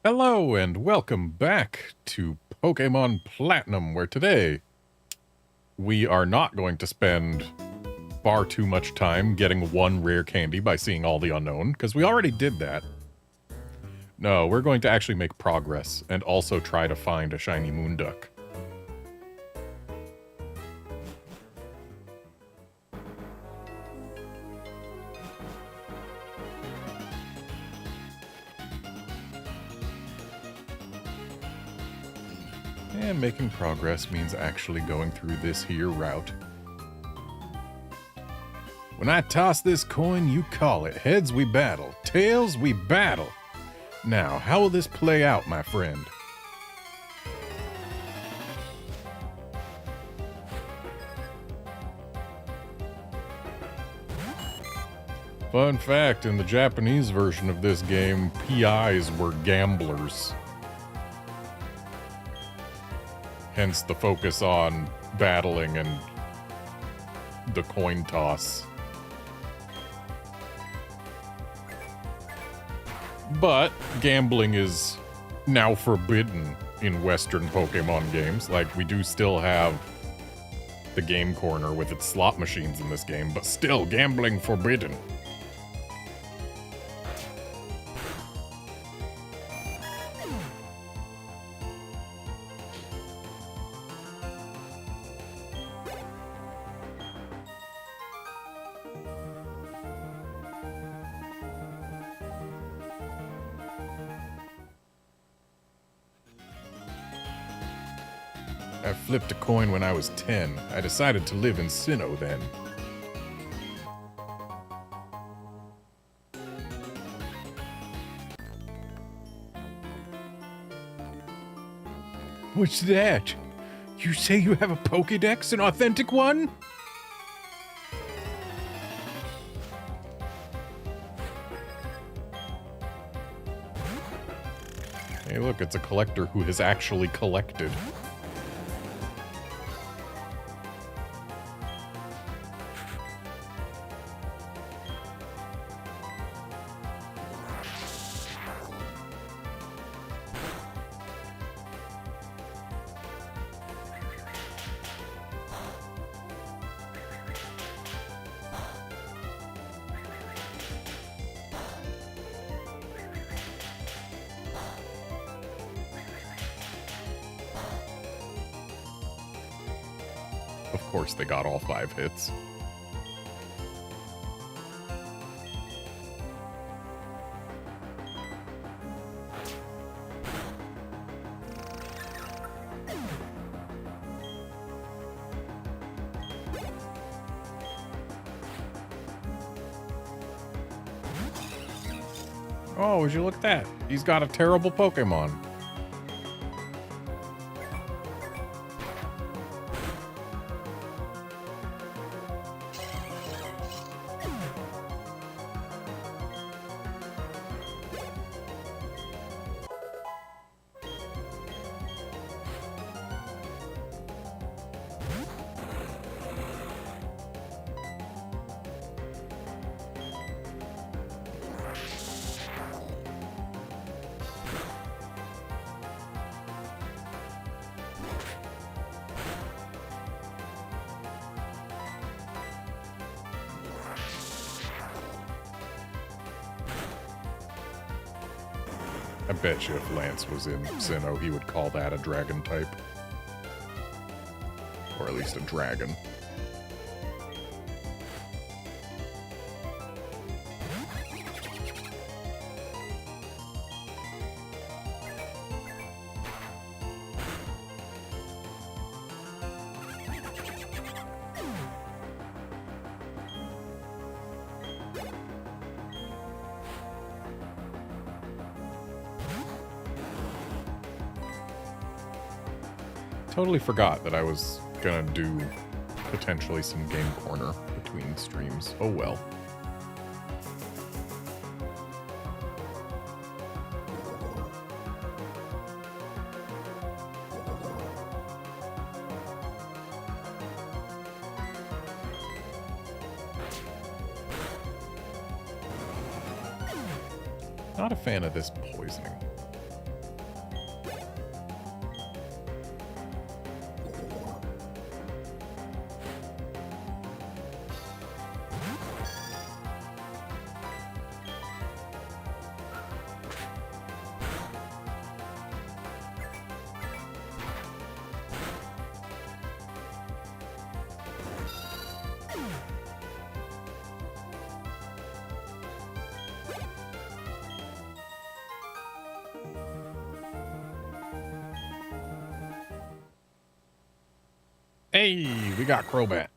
Hello and welcome back to Pokémon Platinum, where today we are not going to spend far too much time getting one rare candy by seeing all the unknown, because we already did that. No, we're going to actually make progress and also try to find a shiny Moonduck. And making progress means actually going through this here route. When I toss this coin, you call it. Heads, we battle. Tails, we battle. Now, how will this play out, my friend? Fun fact, in the Japanese version of this game, PIs were gamblers. Hence the focus on battling and the coin toss. But gambling is now forbidden in Western Pokemon games. Like, we do still have the game corner with its slot machines in this game, but still, gambling forbidden. I flipped a coin when I was 10. I decided to live in Sinnoh then. What's that? You say you have a Pokédex, an authentic one? Hey look, it's a collector who has actually collected. Of course they got all 5 hits. Oh, would you look at that? He's got a terrible Pokemon. I bet you if Lance was in Sinnoh, he would call that a dragon type. Or at least a dragon. Totally forgot that I was gonna do potentially some game corner between streams. Oh well. Not a fan of this poisoning. Hey, we got Crobat.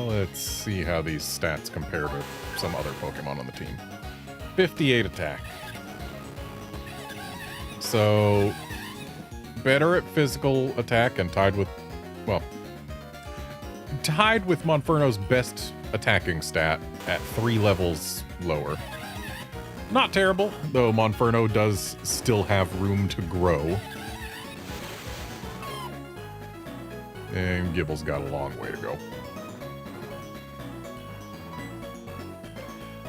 Let's see how these stats compare to some other Pokemon on the team. 58 attack. So, better at physical attack and tied with Monferno's best attacking stat at 3 levels lower. Not terrible, though Monferno does still have room to grow. And Gibble's got a long way to go.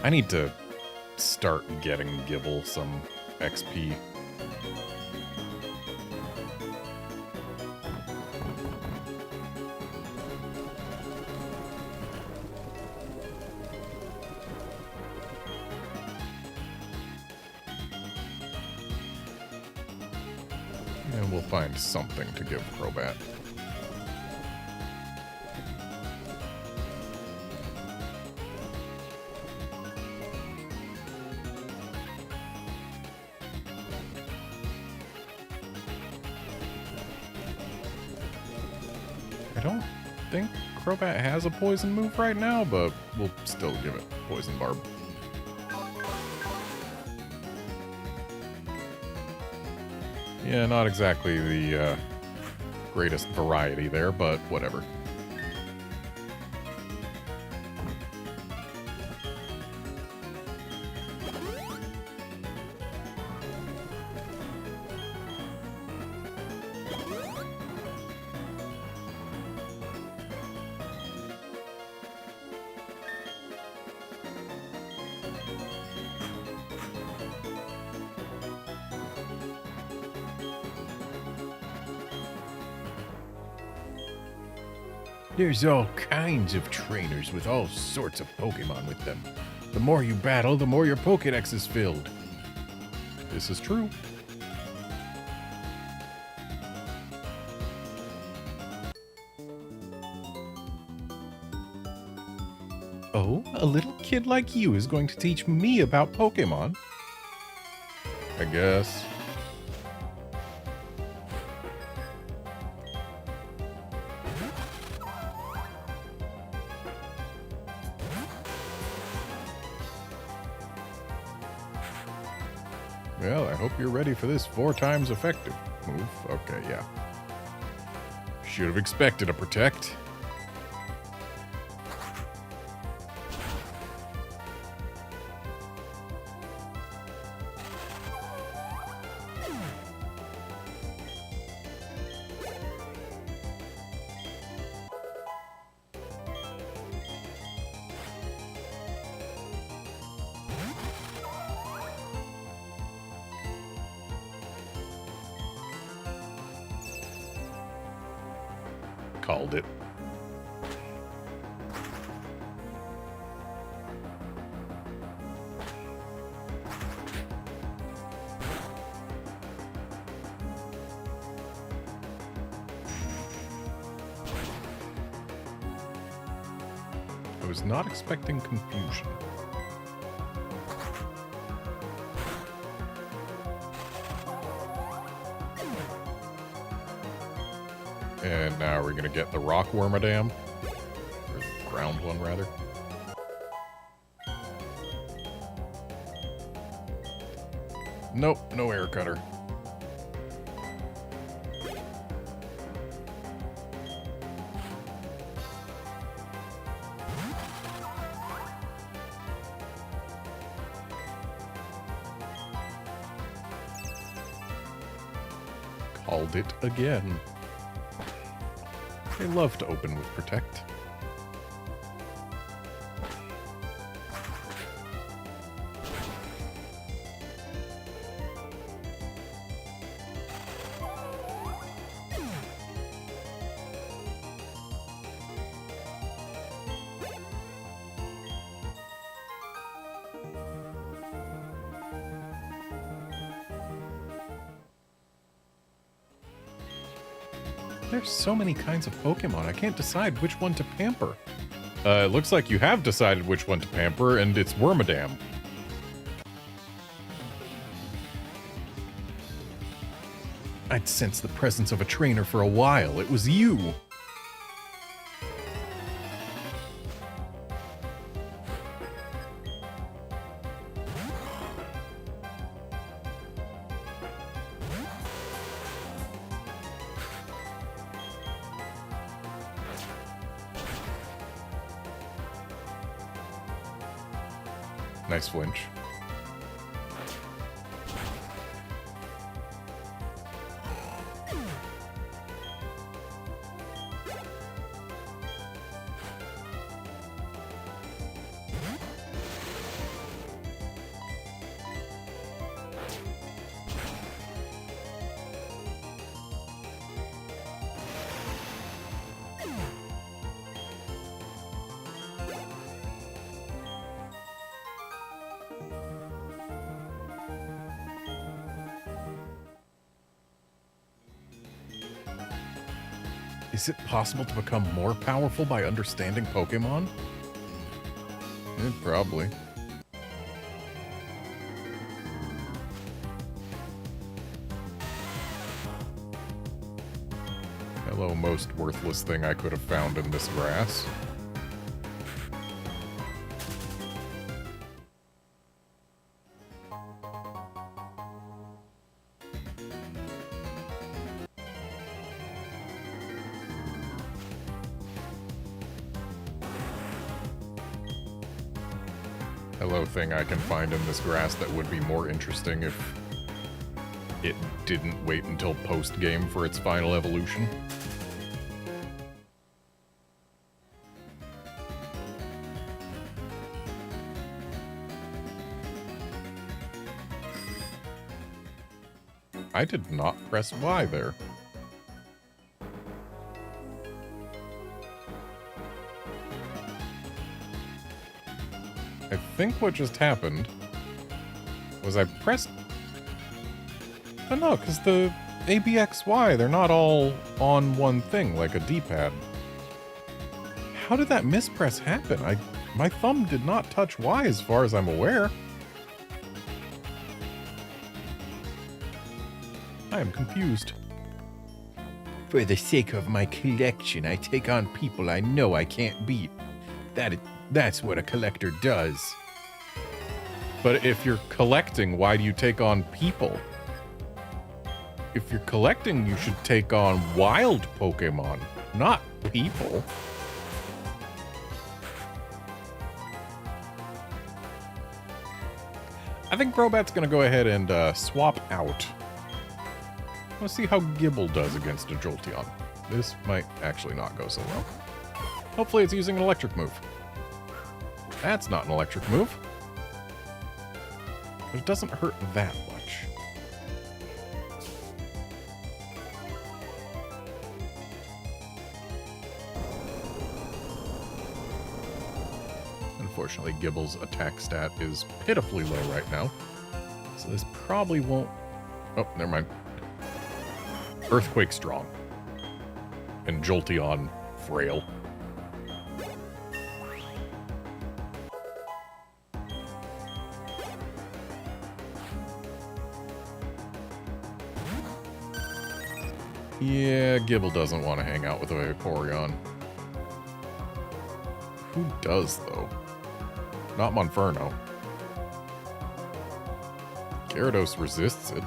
I need to start getting Gibble some XP. And we'll find something to give Crobat. I don't think Crobat has a poison move right now, but we'll still give it Poison Barb. Yeah, not exactly the greatest variety there, but whatever. There's all kinds of trainers with all sorts of Pokemon with them. The more you battle, the more your Pokédex is filled. This is true. Oh, a little kid like you is going to teach me about Pokemon? I guess. Well, I hope you're ready for this 4 times effective move. Okay, yeah. Should have expected a Protect. Called it. I was not expecting confusion. And now we're going to get the Rock Wormadam. Or the ground one, rather. Nope, no air cutter. Called it again. They love to open with Protect. There's so many kinds of Pokemon, I can't decide which one to pamper. It looks like you have decided which one to pamper, and it's Wormadam. I'd sensed the presence of a trainer for a while. It was you. Nice flinch. Is it possible to become more powerful by understanding Pokemon? Probably. Hello, most worthless thing I could have found in this grass. Hello, thing I can find in this grass that would be more interesting if it didn't wait until post-game for its final evolution. I did not press Y there. I think what just happened was I pressed... Oh no, because the ABXY, they're not all on one thing, like a D-pad. How did that mispress happen? My thumb did not touch Y as far as I'm aware. I am confused. For the sake of my collection, I take on people I know I can't beat. That's what a collector does. But if you're collecting, why do you take on people? If you're collecting, you should take on wild Pokemon, not people. I think Crobat's gonna go ahead and swap out. Let's see how Gibble does against a Jolteon. This might actually not go so well. Hopefully it's using an electric move. That's not an electric move. But it doesn't hurt that much. Unfortunately, Gibble's attack stat is pitifully low right now. So this probably won't... Oh, never mind. Earthquake strong. And Jolteon frail. Yeah, Gibble doesn't want to hang out with a Vaporeon. Who does, though? Not Monferno. Gyarados resists it.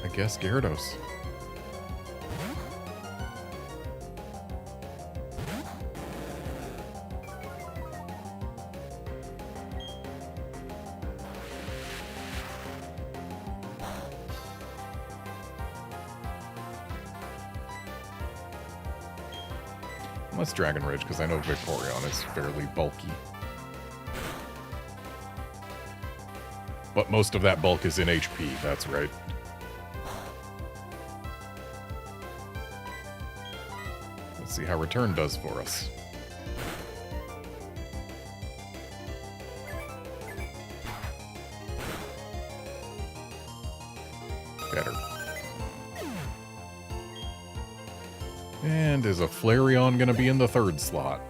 I guess Gyarados. Let's Dragon Rage, because I know Vaporeon is fairly bulky. But most of that bulk is in HP, that's right. Let's see how Return does for us. Better. And is a Flareon going to be in the third slot?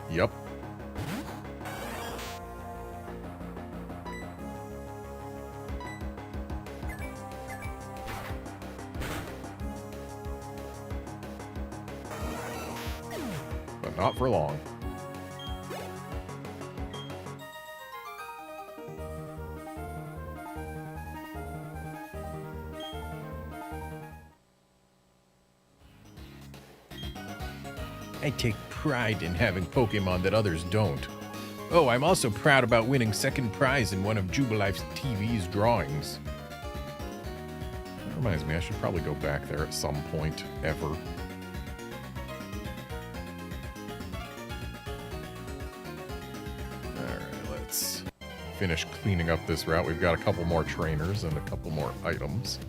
Yep. But not for long. I take pride in having Pokemon that others don't. Oh, I'm also proud about winning second prize in one of Jubilife's TV's drawings. That reminds me, I should probably go back there at some point ever. Alright, let's finish cleaning up this route. We've got a couple more trainers and a couple more items.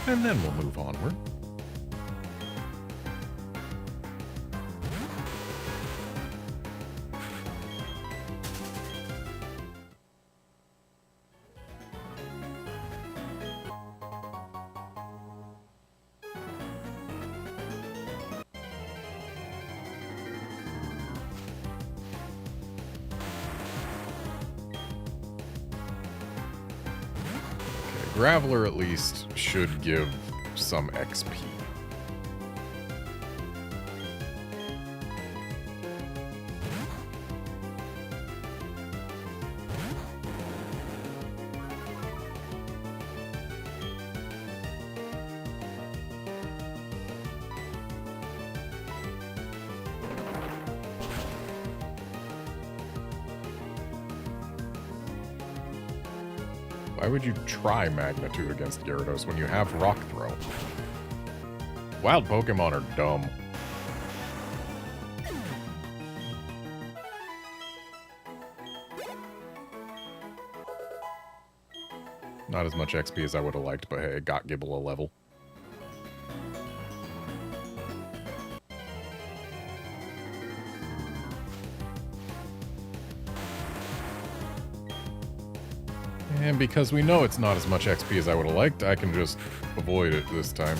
And then we'll move onward. Graveler at least should give some XP. Why would you try Magnitude against Gyarados when you have Rock Throw? Wild Pokemon are dumb. Not as much XP as I would have liked, but hey, it got Gibble a level. And because we know it's not as much XP as I would have liked, I can just avoid it this time.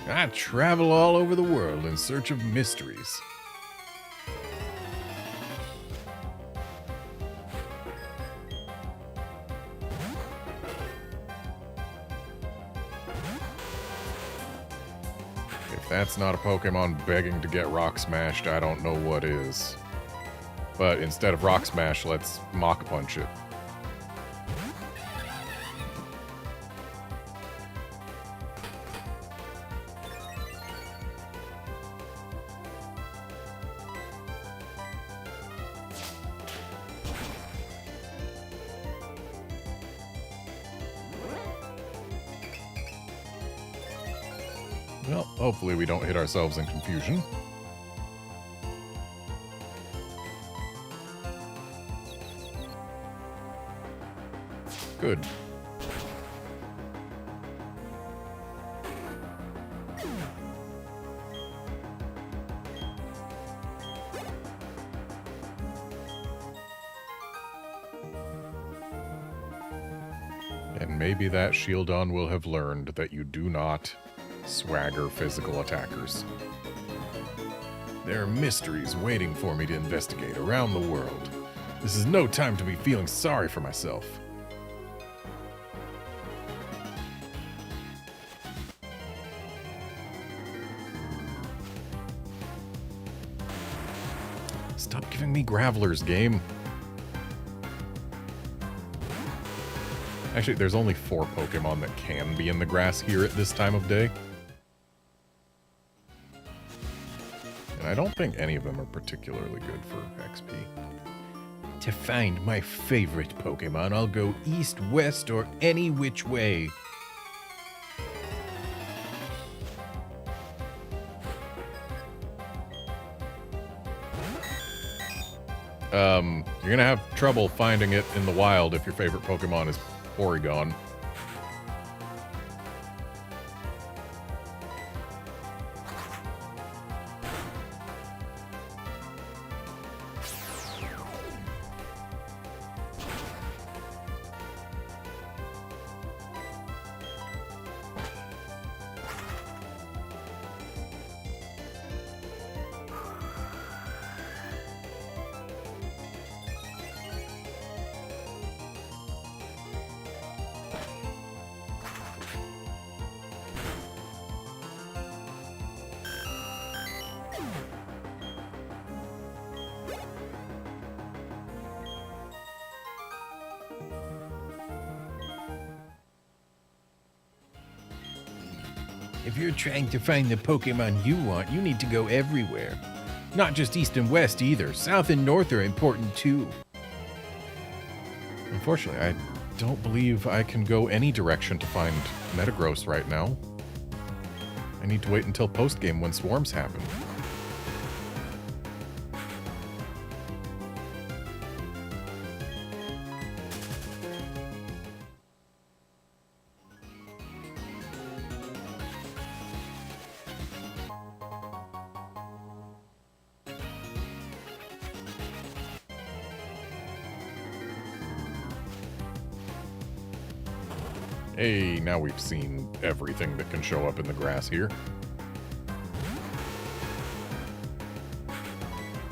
I travel all over the world in search of mysteries. If that's not a Pokemon begging to get Rock Smashed, I don't know what is. But instead of Rock Smash, let's Mach Punch it. Well, hopefully we don't hit ourselves in confusion. Good. And maybe that Shieldon will have learned that you do not swagger physical attackers. There are mysteries waiting for me to investigate around the world. This is no time to be feeling sorry for myself. Stop giving me Gravelers, game. Actually, there's only 4 Pokemon that can be in the grass here at this time of day. And I don't think any of them are particularly good for XP. To find my favorite Pokemon, I'll go east, west, or any which way. You're gonna have trouble finding it in the wild if your favorite Pokemon is Porygon. If you're trying to find the Pokemon you want, you need to go everywhere. Not just east and west either. South and north are important too. Unfortunately, I don't believe I can go any direction to find Metagross right now. I need to wait until post-game when swarms happen. Hey, now we've seen everything that can show up in the grass here.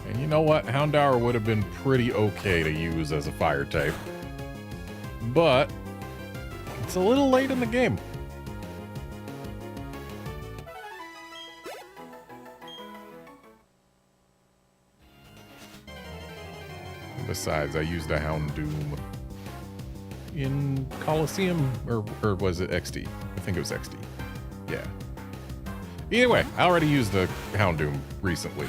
And you know what? Houndour would have been pretty okay to use as a fire type. But it's a little late in the game. And besides, I used a Houndoom in Coliseum, or was it XD? I think it was XD. Yeah. Either way, I already used the Houndoom recently.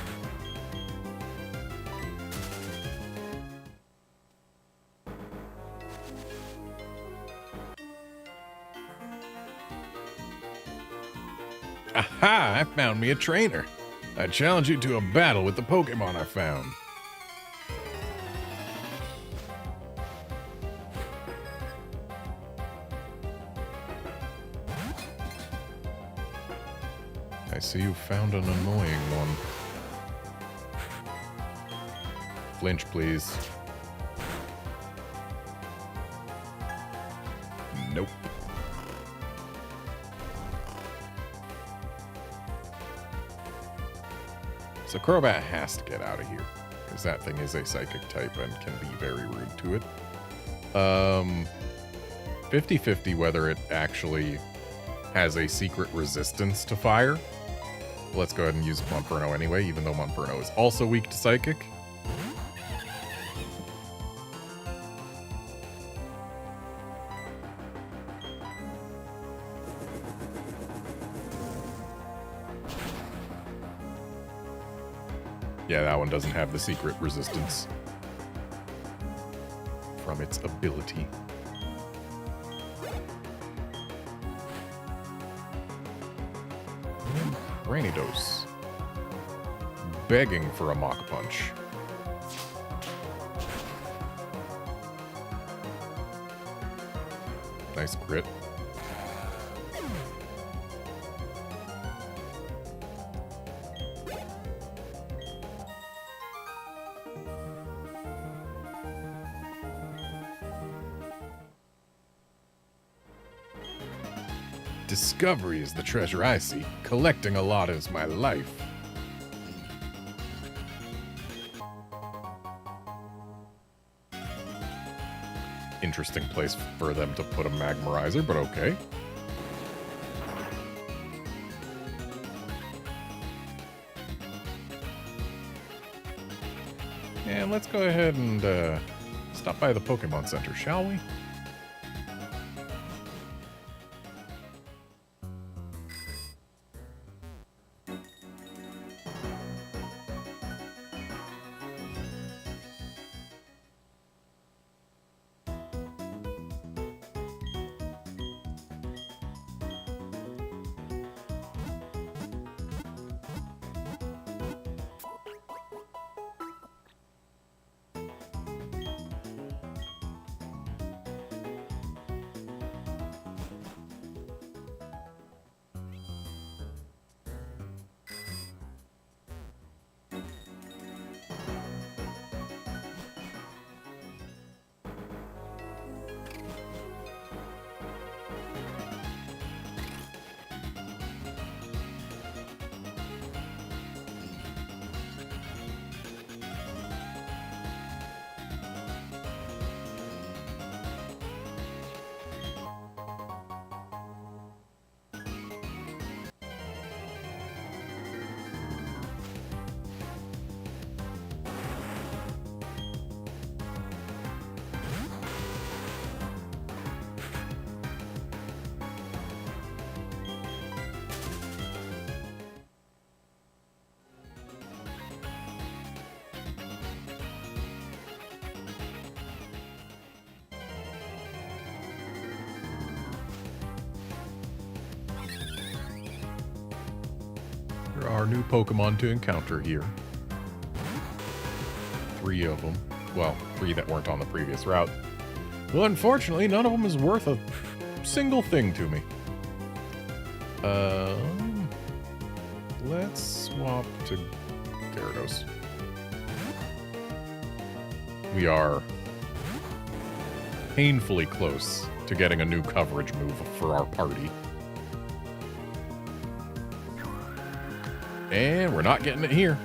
Aha! I found me a trainer. I challenge you to a battle with the Pokemon I found. I see you found an annoying one. Flinch, please. Nope. So Crobat has to get out of here, because that thing is a psychic type and can be very rude to it. 50-50 whether it actually has a secret resistance to fire. Let's go ahead and use Monferno anyway, even though Monferno is also weak to Psychic. Yeah, that one doesn't have the secret resistance from its ability. Rainidos. Begging for a Mach Punch. Nice crit. Discovery is the treasure I seek. Collecting a lot is my life. Interesting place for them to put a Magmarizer, but okay. And let's go ahead and stop by the Pokemon Center, shall we? there are new Pokemon to encounter here. 3 of them. Well, 3 that weren't on the previous route. Well, unfortunately, none of them is worth a single thing to me. Let's swap to Gyarados. We are painfully close to getting a new coverage move for our party. And we're not getting it here.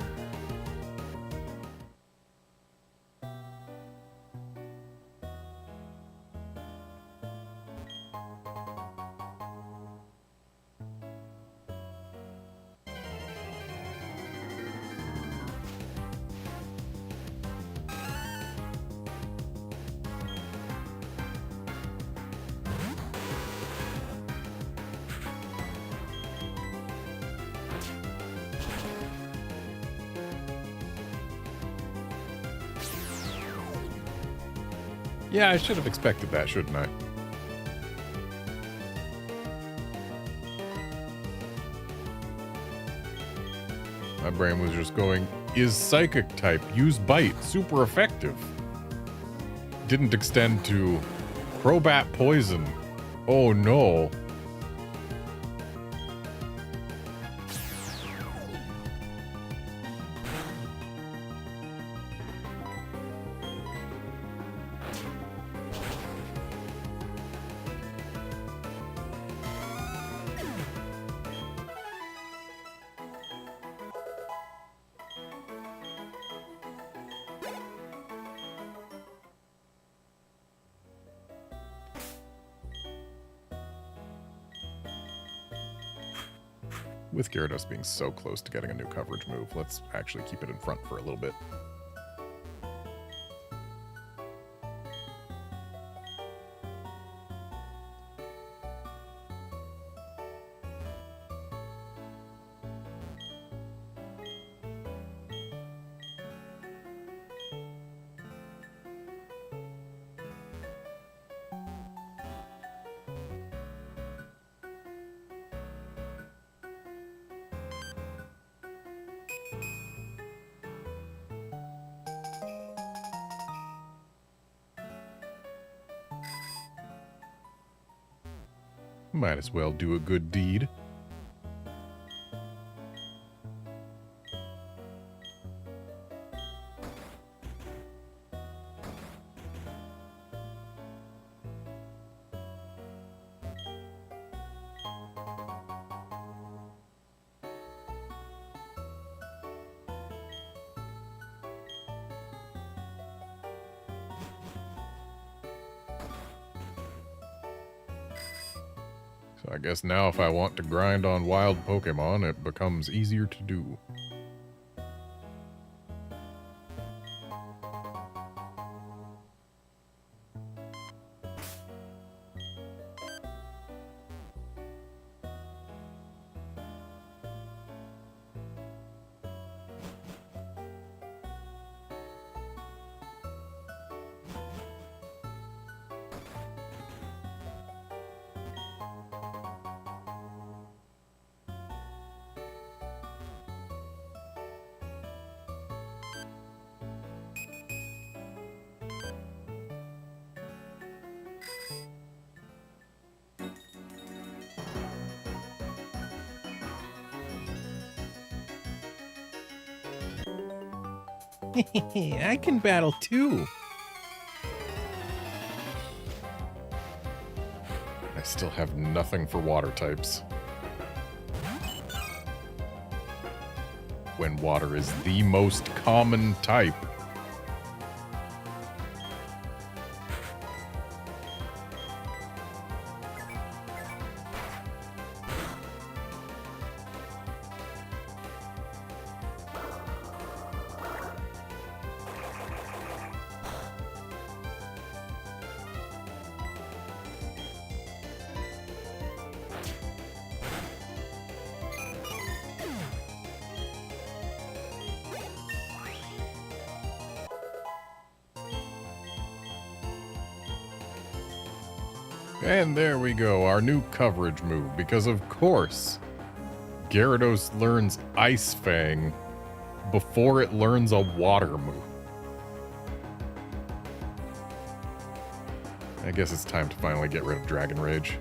Yeah, I should have expected that, shouldn't I? My brain was just going, is Psychic type, use Bite, super effective. Didn't extend to Crobat Poison. Oh no. With Gyarados being so close to getting a new coverage move, let's actually keep it in front for a little bit. Might as well do a good deed. So I guess now if I want to grind on wild Pokemon, it becomes easier to do. I can battle too. I still have nothing for water types. When water is the most common type. And there we go, our new coverage move, because of course, Gyarados learns Ice Fang before it learns a water move. I guess it's time to finally get rid of Dragon Rage.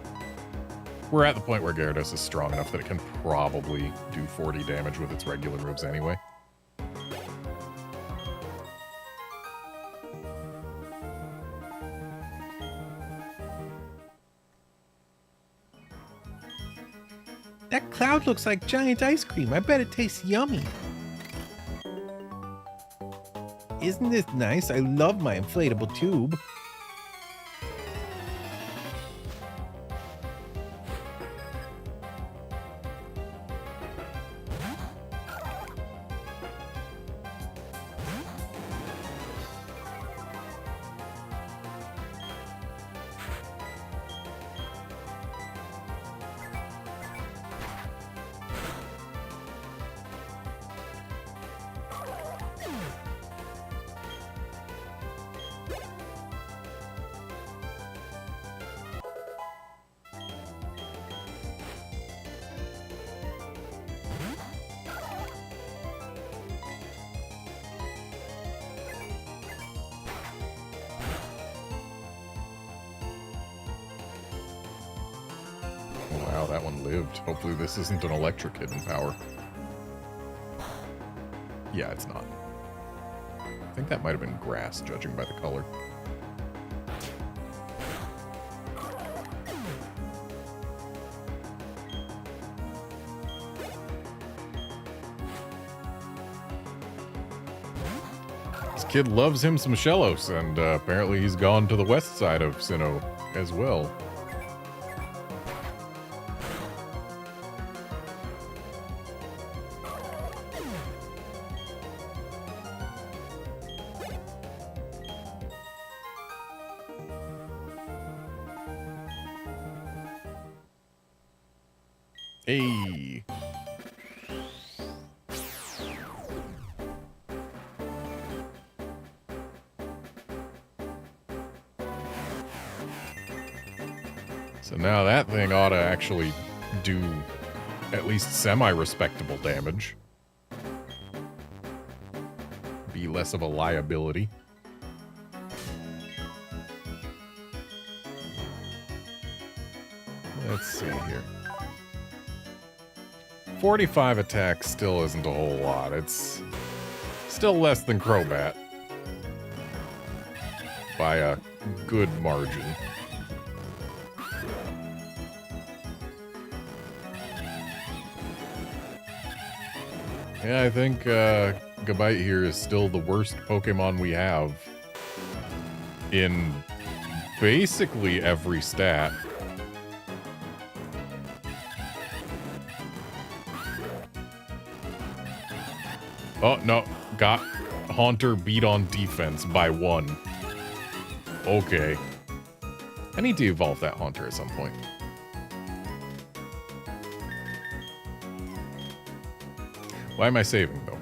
We're at the point where Gyarados is strong enough that it can probably do 40 damage with its regular moves anyway. That cloud looks like giant ice cream. I bet it tastes yummy. Isn't this nice? I love my inflatable tube. Wow, that one lived. Hopefully this isn't an electric hidden power. Yeah, it's not. I think that might have been grass, judging by the color. This kid loves him some Shellos, and apparently he's gone to the west side of Sinnoh as well. Hey. So now that thing ought to actually do at least semi-respectable damage. Be less of a liability. Let's see here. 45 attack still isn't a whole lot. It's still less than Crobat. By a good margin. Yeah, I think Gabite here is still the worst Pokemon we have in basically every stat. Oh, no. Got Haunter beat on defense by 1. Okay. I need to evolve that Haunter at some point. Why am I saving, though?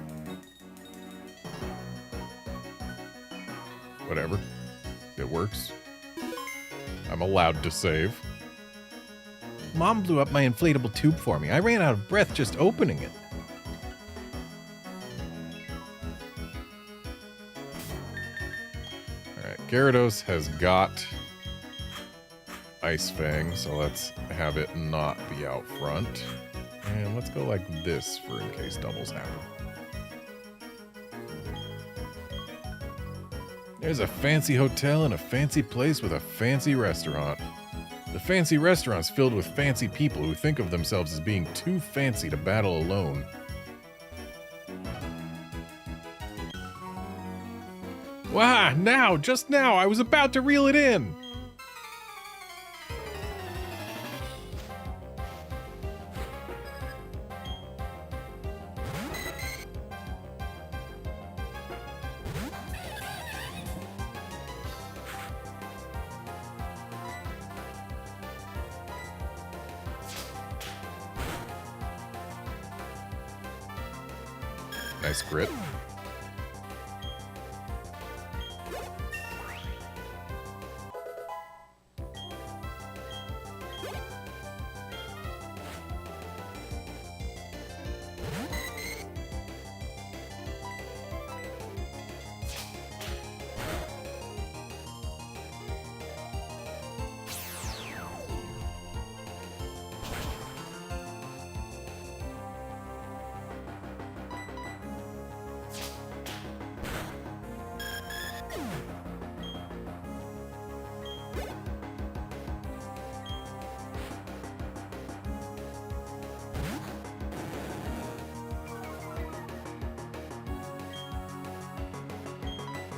Whatever. It works. I'm allowed to save. Mom blew up my inflatable tube for me. I ran out of breath just opening it. Gyarados has got Ice Fang, so let's have it not be out front. And let's go like this for in case doubles happen. There's a fancy hotel and a fancy place with a fancy restaurant. The fancy restaurant's filled with fancy people who think of themselves as being too fancy to battle alone. Wow, now, just now, I was about to reel it in. Nice grit.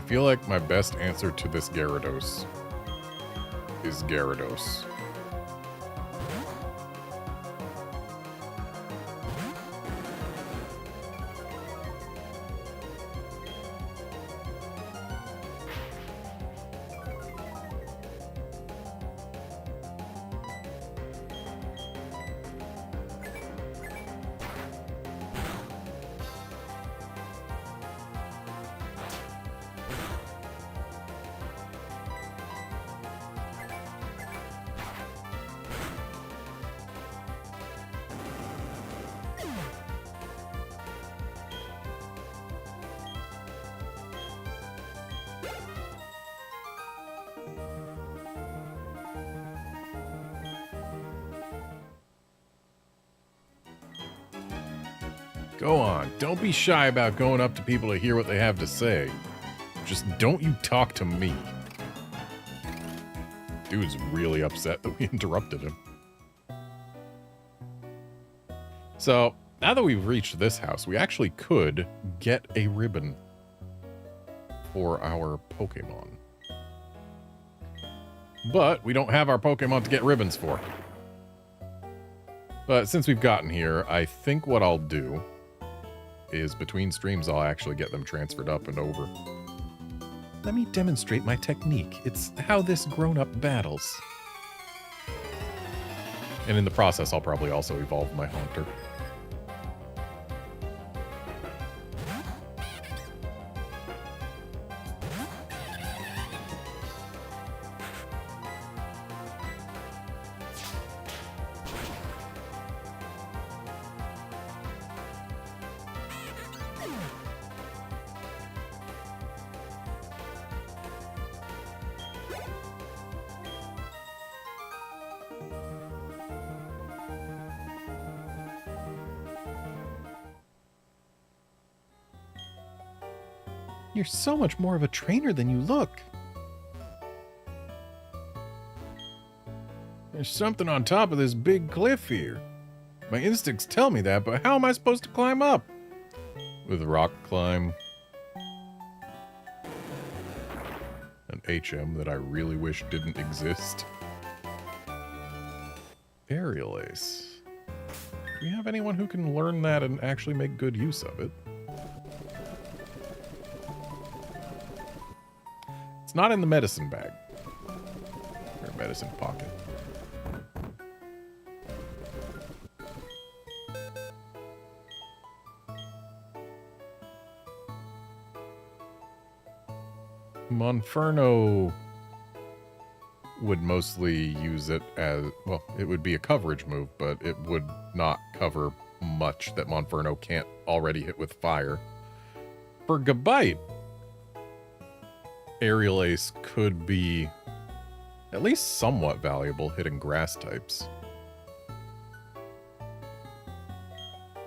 I feel like my best answer to this Gyarados is Gyarados. Go on, don't be shy about going up to people to hear what they have to say. Just don't you talk to me. Dude's really upset that we interrupted him. So, now that we've reached this house, we actually could get a ribbon for our Pokemon. But we don't have our Pokemon to get ribbons for. But since we've gotten here, I think what I'll do is between streams I'll actually get them transferred up and over. Let me demonstrate my technique. It's how this grown-up battles. And in the process, I'll probably also evolve my Haunter. You're so much more of a trainer than you look. There's something on top of this big cliff here. My instincts tell me that, but how am I supposed to climb up? With rock climb. An HM that I really wish didn't exist. Aerial Ace. Do we have anyone who can learn that and actually make good use of it? It's not in the medicine bag. Or medicine pocket. Monferno would mostly use it as, well, it would be a coverage move, but it would not cover much that Monferno can't already hit with fire. For Gabite, Aerial Ace could be at least somewhat valuable hitting grass types.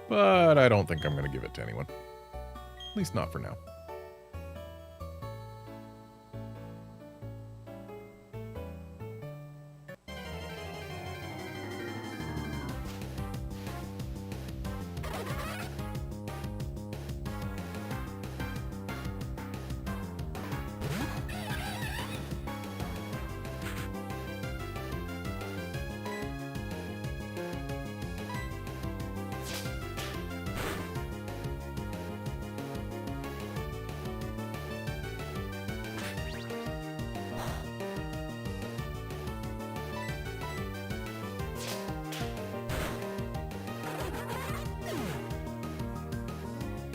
But I don't think I'm going to give it to anyone. At least not for now.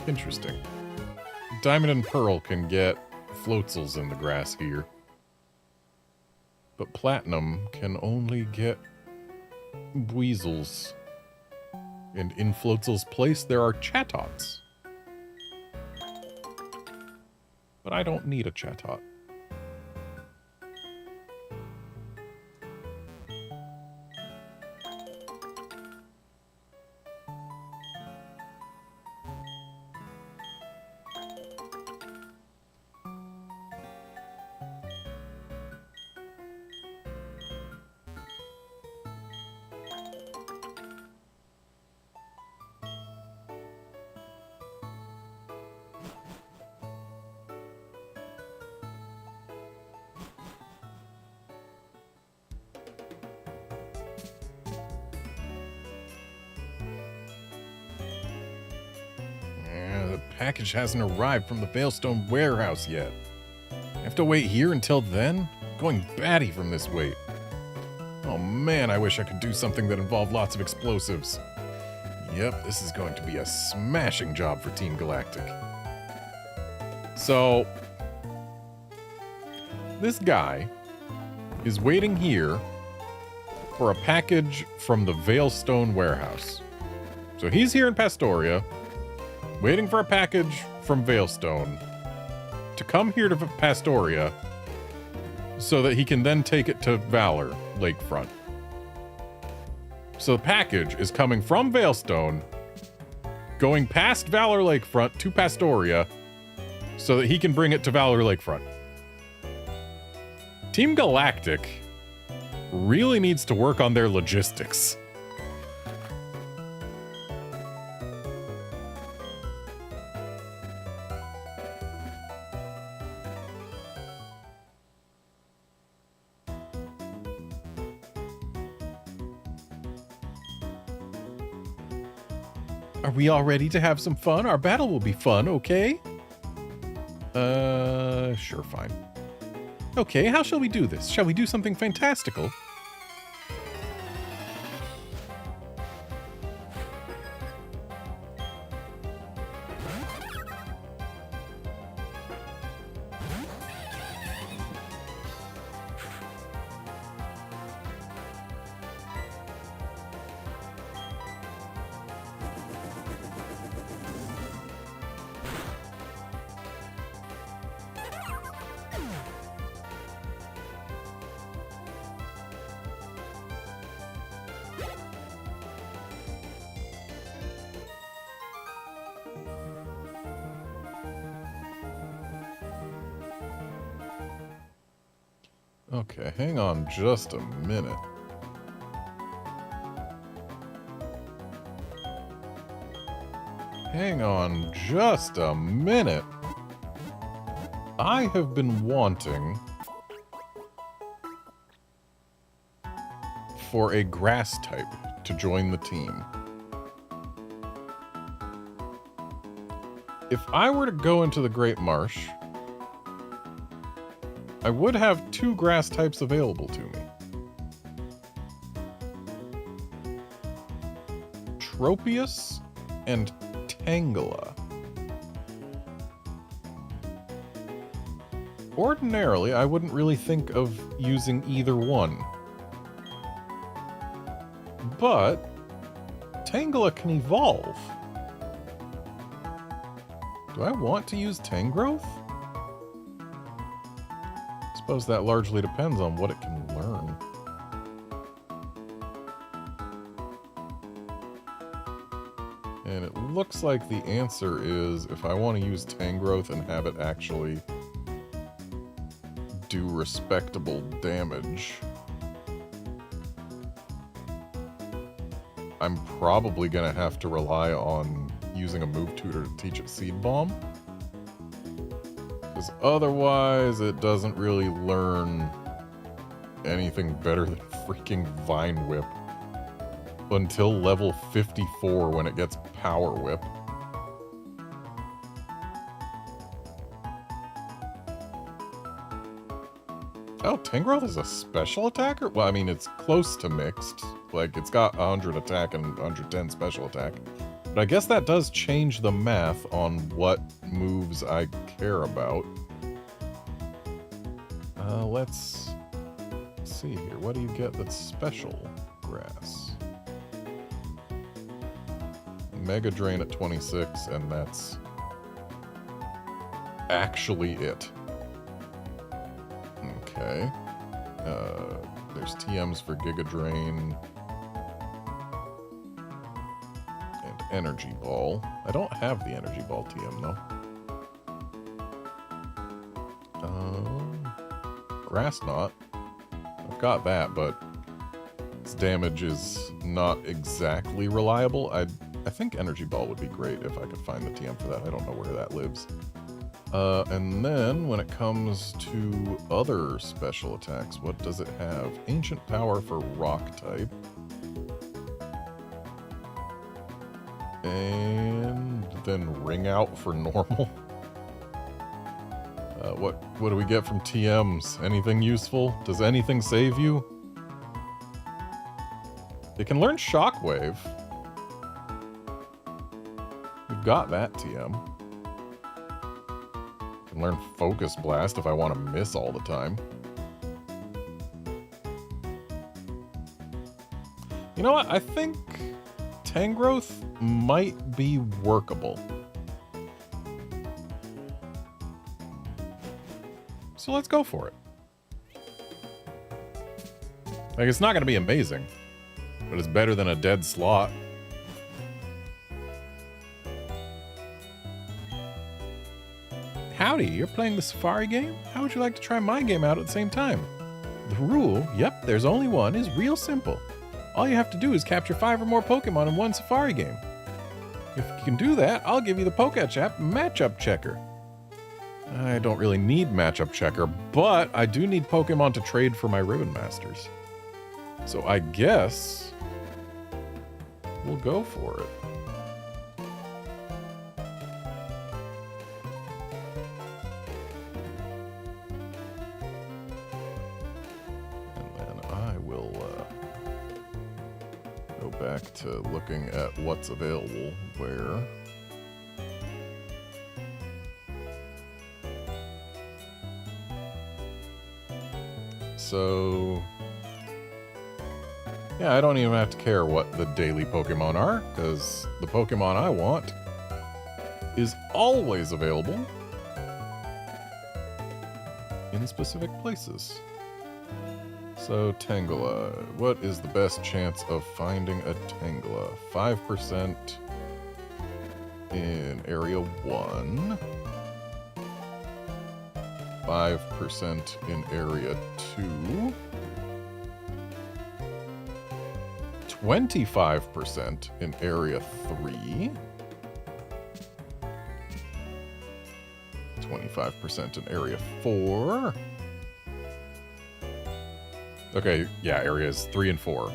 Interesting. Diamond and Pearl can get Floatzels in the grass here. But Platinum can only get Weasels. And in Floatzel's place, there are Chatots. But I don't need a Chatot. package hasn't arrived from the Veilstone warehouse yet. I have to wait here until then? Going batty from this wait. Oh man, I wish I could do something that involved lots of explosives. Yep, this is going to be a smashing job for Team Galactic. So, this guy is waiting here for a package from the Veilstone warehouse. So he's here in Pastoria, waiting for a package from Veilstone to come here to Pastoria so that he can then take it to Valor Lakefront. So the package is coming from Veilstone, going past Valor Lakefront to Pastoria so that he can bring it to Valor Lakefront. Team Galactic really needs to work on their logistics. Are we all ready to have some fun? Our battle will be fun, okay? Sure, fine. Okay, how shall we do this? Shall we do something fantastical? Okay, hang on just a minute. Hang on just a minute. I have been wanting for a grass type to join the team. If I were to go into the Great Marsh, I would have 2 grass types available to me. Tropius and Tangela. Ordinarily, I wouldn't really think of using either one. But Tangela can evolve. Do I want to use Tangrowth? I suppose that largely depends on what it can learn. And it looks like the answer is if I want to use Tangrowth and have it actually do respectable damage, I'm probably going to have to rely on using a move tutor to teach it Seed Bomb. Because otherwise, it doesn't really learn anything better than freaking Vine Whip until level 54 when it gets Power Whip. Oh, Tangrowth is a special attacker? Well, I mean, it's close to mixed. Like, it's got 100 attack and 110 special attack. But I guess that does change the math on what moves I care about. Let's see here. What do you get that's special grass? Mega Drain at 26, and that's actually it. Okay. There's TMs for Giga Drain and Energy Ball. I don't have the Energy Ball TM though. Grass Knot. I've got that, but its damage is not exactly reliable. I think Energy Ball would be great if I could find the TM for that. I don't know where that lives. And then when it comes to other special attacks, what does it have? Ancient Power for Rock type. And then ring out for normal. What do we get from TMs? Anything useful? Does anything save you? They can learn Shockwave. We've got that TM. Can learn Focus Blast if I want to miss all the time. You know what? I think Tangrowth might be workable. So let's go for it. Like, it's not going to be amazing, but it's better than a dead slot. Howdy, you're playing the Safari game? How would you like to try my game out at the same time? The rule, yep, there's only one, is real simple. All you have to do is capture 5 or more Pokemon in one Safari game. If you can do that, I'll give you the Pokémon Matchup Checker. I don't really need Matchup Checker, but I do need Pokemon to trade for my Ribbon Masters. So I guess we'll go for it. And then I will go back to looking at what's available where. So, yeah, I don't even have to care what the daily Pokemon are, because the Pokemon I want is always available in specific places. So, Tangela. What is the best chance of finding a Tangela? 5% in Area 1. 5% in Area 2. 25% in Area 3. 25% in Area 4. Okay, yeah, areas 3 and 4.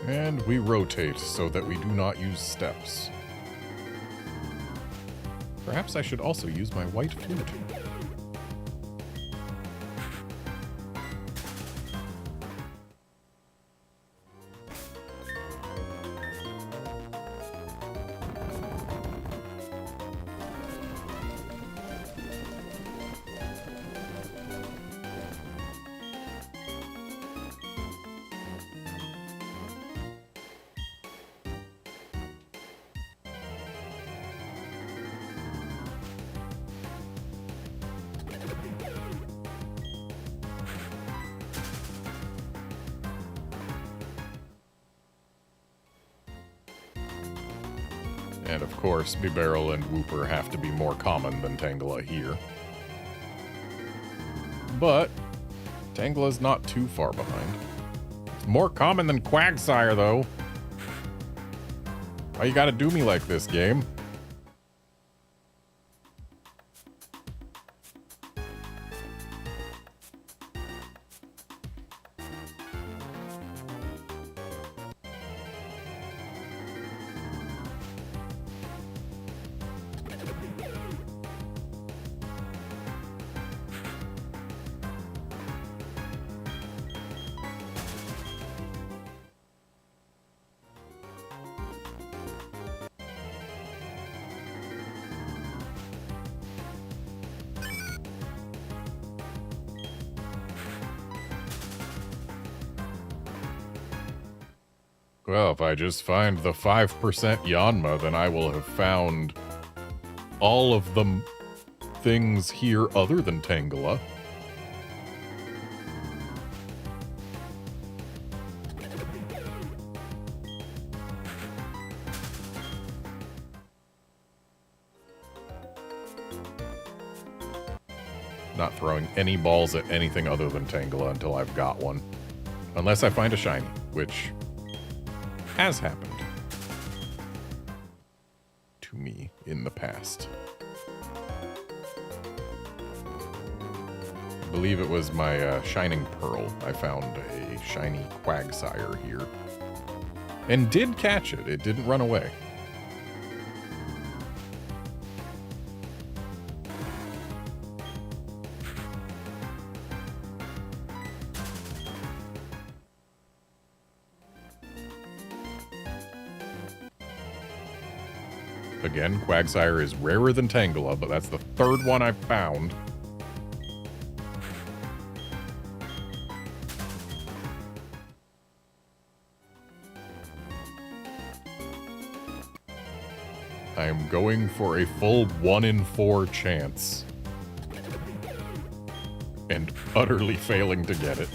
And we rotate so that we do not use steps. Perhaps I should also use my white flute. And of course, Bibarel and Wooper have to be more common than Tangela here. But Tangela's not too far behind. It's more common than Quagsire, though. Why you gotta do me like this, game? Well, if I just find the 5% Yanma, then I will have found all of the things here other than Tangela. Not throwing any balls at anything other than Tangela until I've got one. Unless I find a shiny, which has happened to me in the past. I believe it was my Shining Pearl. I found a shiny Quagsire here. And did catch it. It didn't run away. Again, Quagsire is rarer than Tangela, but that's the third one I've found. I am going for a full 1 in 4 chance. And utterly failing to get it.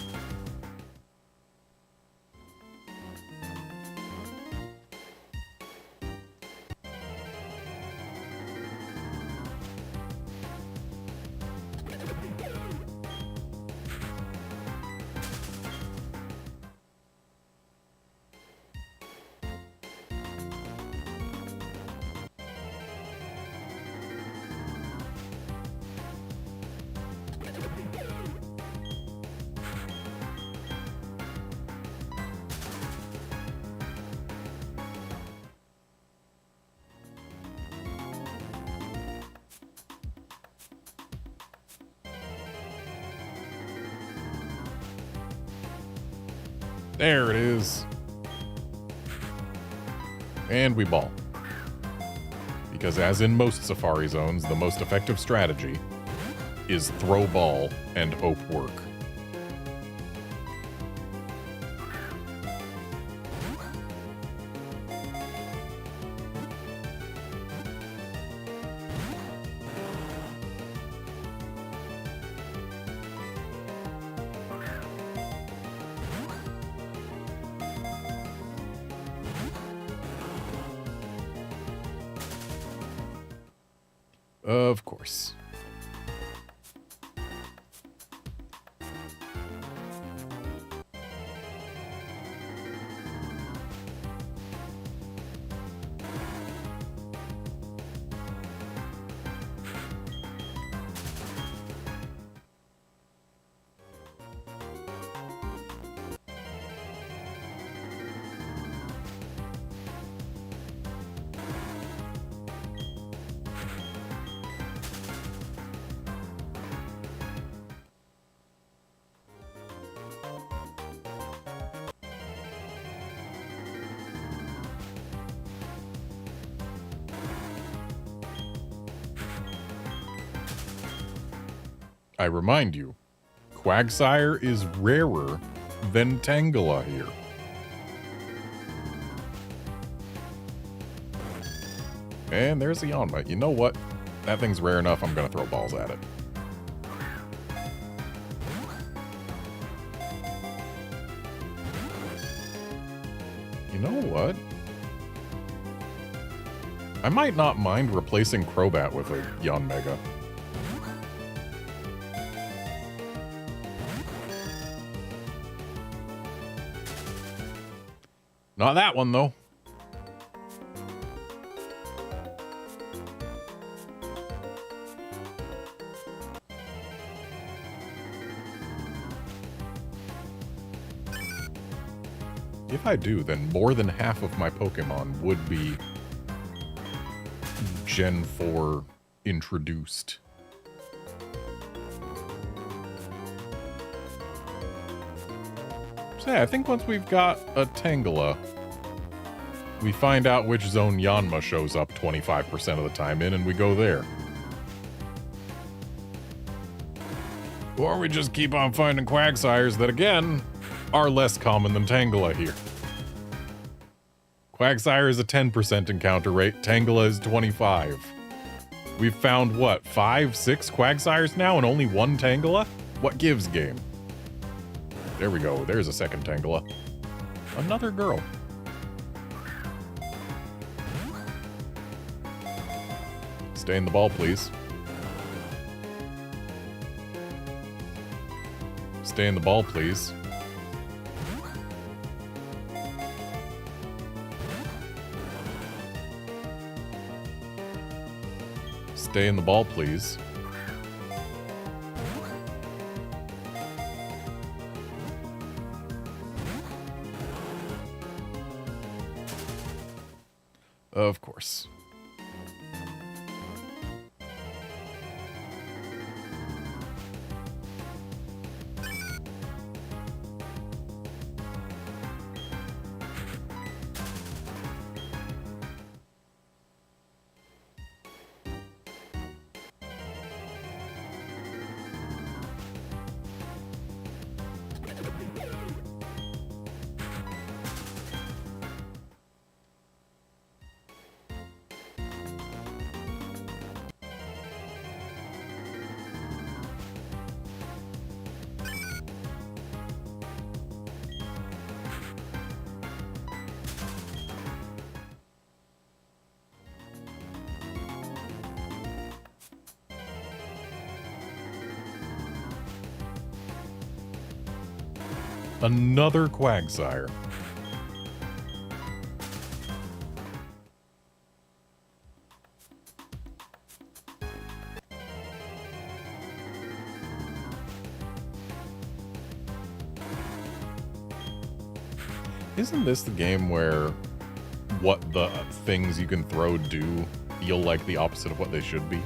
There it is. And we ball. Because as in most Safari zones, the most effective strategy is throw ball and hope work. Of course. I remind you, Quagsire is rarer than Tangela here. And there's a Yanma. You know what? That thing's rare enough, I'm gonna throw balls at it. You know what? I might not mind replacing Crobat with a Yanmega. Not that one, though. If I do, then more than half of my Pokemon would be Gen 4 introduced. So yeah, I think once we've got a Tangela, we find out which zone Yanma shows up 25% of the time in, and we go there. Or we just keep on finding Quagsires that, again, are less common than Tangela here. Quagsire is a 10% encounter rate, Tangela is 25%. We've found, what, 5, 6 Quagsires now and only 1 Tangela? What gives, game? There we go. There's a second Tangela. Another girl. Stay in the ball, please. Stay in the ball, please. Stay in the ball, please. Of course. Another Quagsire. Isn't this the game where what the things you can throw do feel like the opposite of what they should be?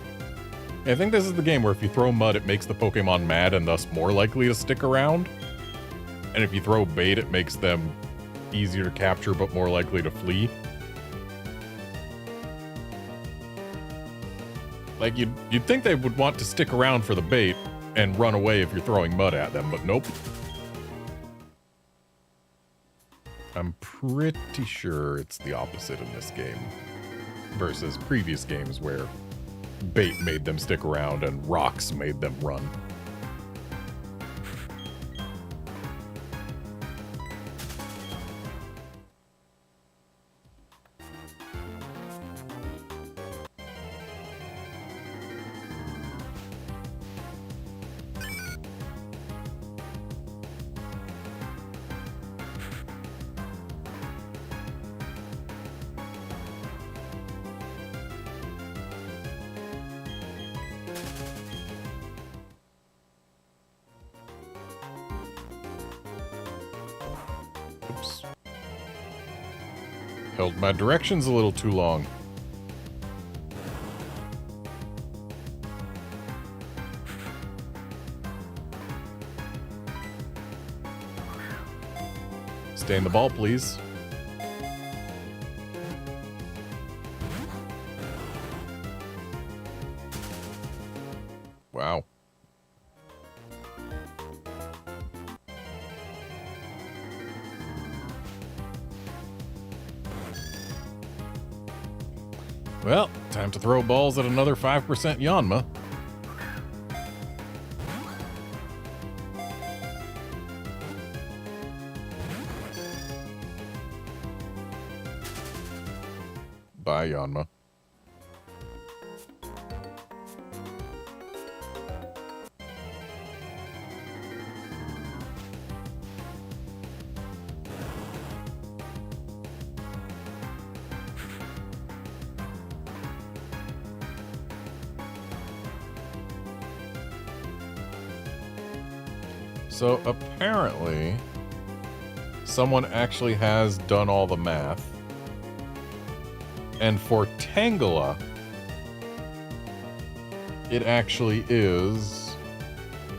I think this is the game where if you throw mud, it makes the Pokemon mad and thus more likely to stick around. And if you throw bait, it makes them easier to capture but more likely to flee. Like, you'd think they would want to stick around for the bait and run away if you're throwing mud at them, but nope. I'm pretty sure it's the opposite in this game versus previous games where bait made them stick around and rocks made them run. Oops. Held my directions a little too long. Stay in the ball, please. Wow. Well, time to throw balls at another 5% Yanma. Bye, Yanma. So apparently, someone actually has done all the math. And for Tangela, it actually is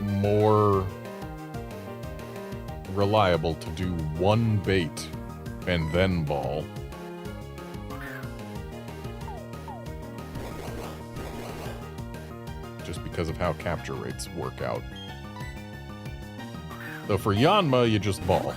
more reliable to do one bait and then ball. Just because of how capture rates work out. So for Yanma, you just ball.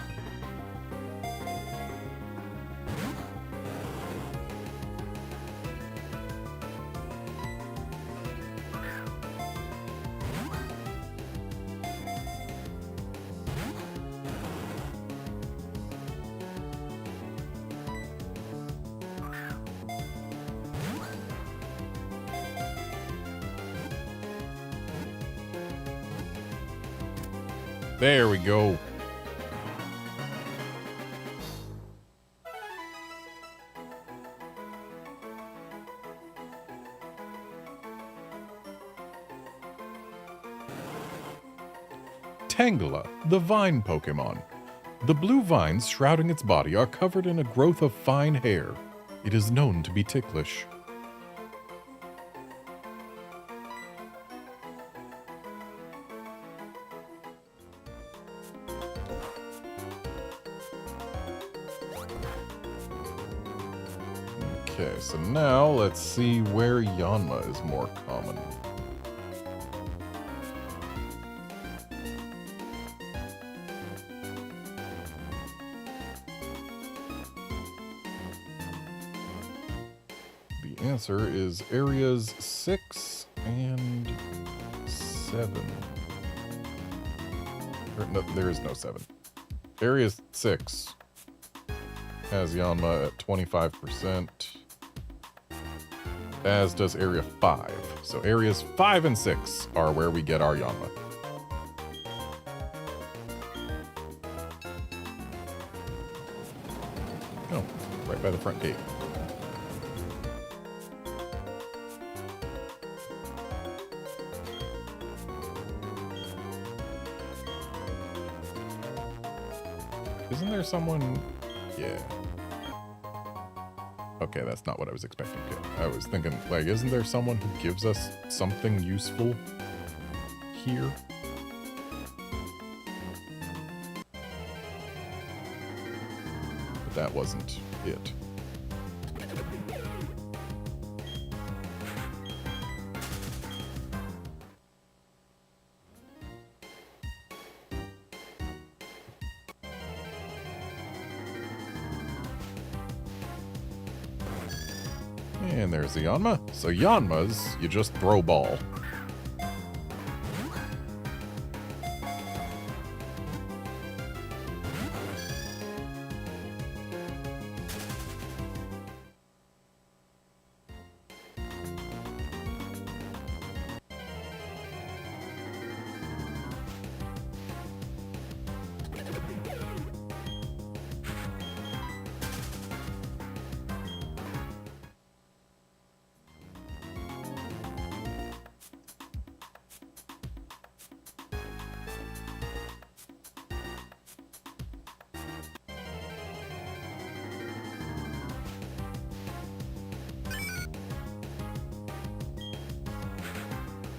There we go. Tangela, the vine Pokemon. The blue vines shrouding its body are covered in a growth of fine hair. It is known to be ticklish. Okay, so now let's see where Yanma is more common. The answer is areas 6 and 7. No, there is no 7. Area 6 has Yanma at 25%, as does Area 5. So areas 5 and 6 are where we get our Yanma. Oh, right by the front gate. Isn't there someone... Yeah. Okay, that's not what I was expecting. Okay. I was thinking, like, isn't there someone who gives us something useful here? But that wasn't it. And there's the Yanma. So Yanmas, you just throw ball.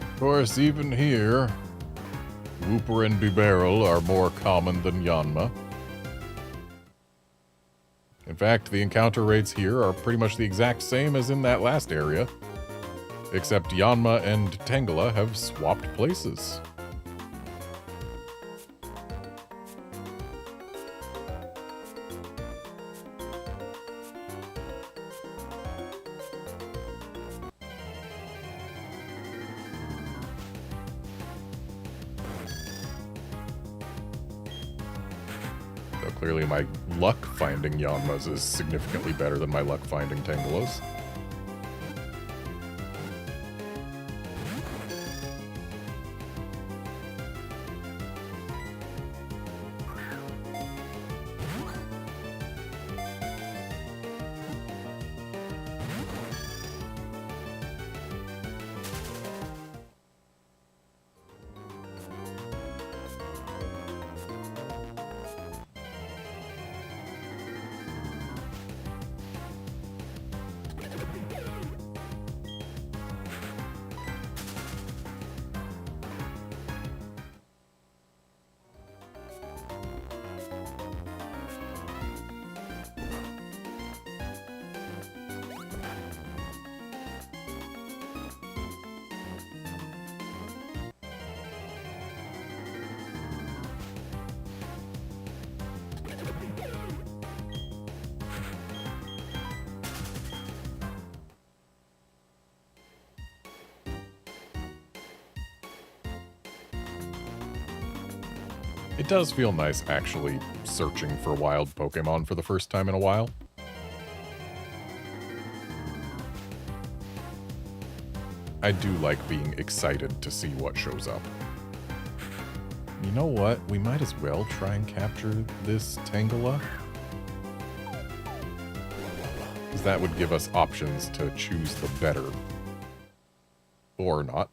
Of course, even here, Wooper and Bibarel are more common than Yanma. In fact, the encounter rates here are pretty much the exact same as in that last area, except Yanma and Tangela have swapped places. Clearly my luck finding Yanmas is significantly better than my luck finding Tangelos. It does feel nice actually searching for wild Pokemon for the first time in a while. I do like being excited to see what shows up. You know what? We might as well try and capture this Tangela. Because that would give us options to choose the better. Or not.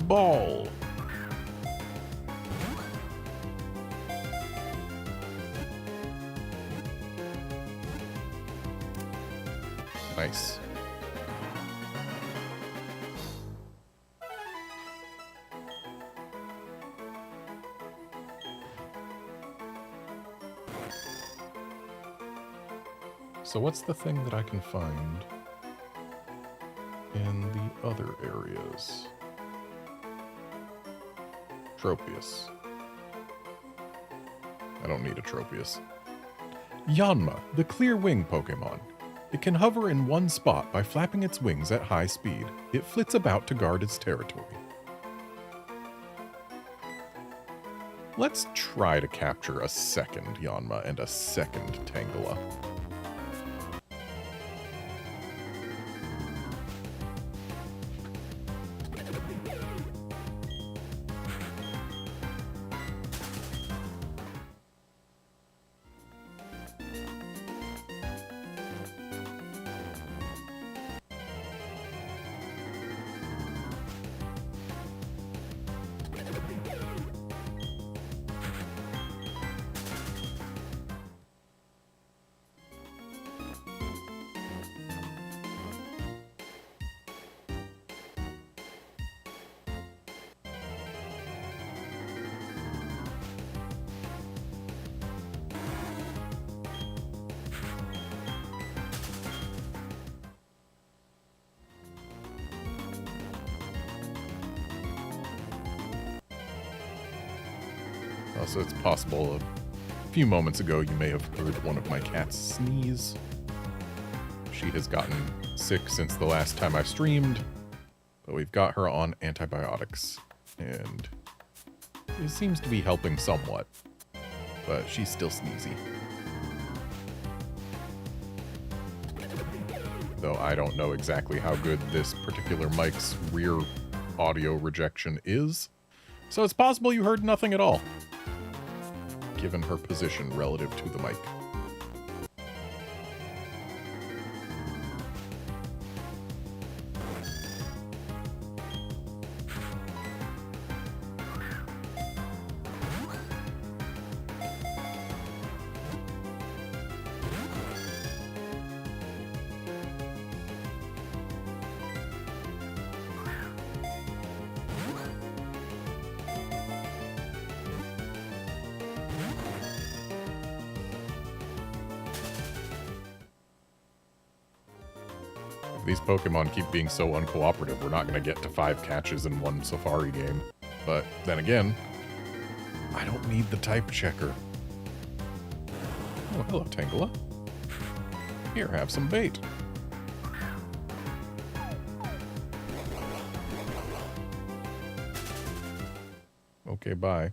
Ball. Nice. So what's the thing that I can find in the other areas? Tropius. I don't need a Tropius. Yanma, the clear wing Pokemon. It can hover in one spot by flapping its wings at high speed. It flits about to guard its territory. Let's try to capture a second Yanma and a second Tangela. So it's possible a few moments ago you may have heard one of my cats sneeze. She has gotten sick since the last time I've streamed, but we've got her on antibiotics, and it seems to be helping somewhat, but she's still sneezy. Though I don't know exactly how good this particular mic's rear audio rejection is, so it's possible you heard nothing at all, given her position relative to the mic. These Pokemon keep being so uncooperative, we're not going to get to 5 catches in one Safari game. But then again, I don't need the type checker. Oh, hello, Tangela. Here, have some bait. Okay, bye.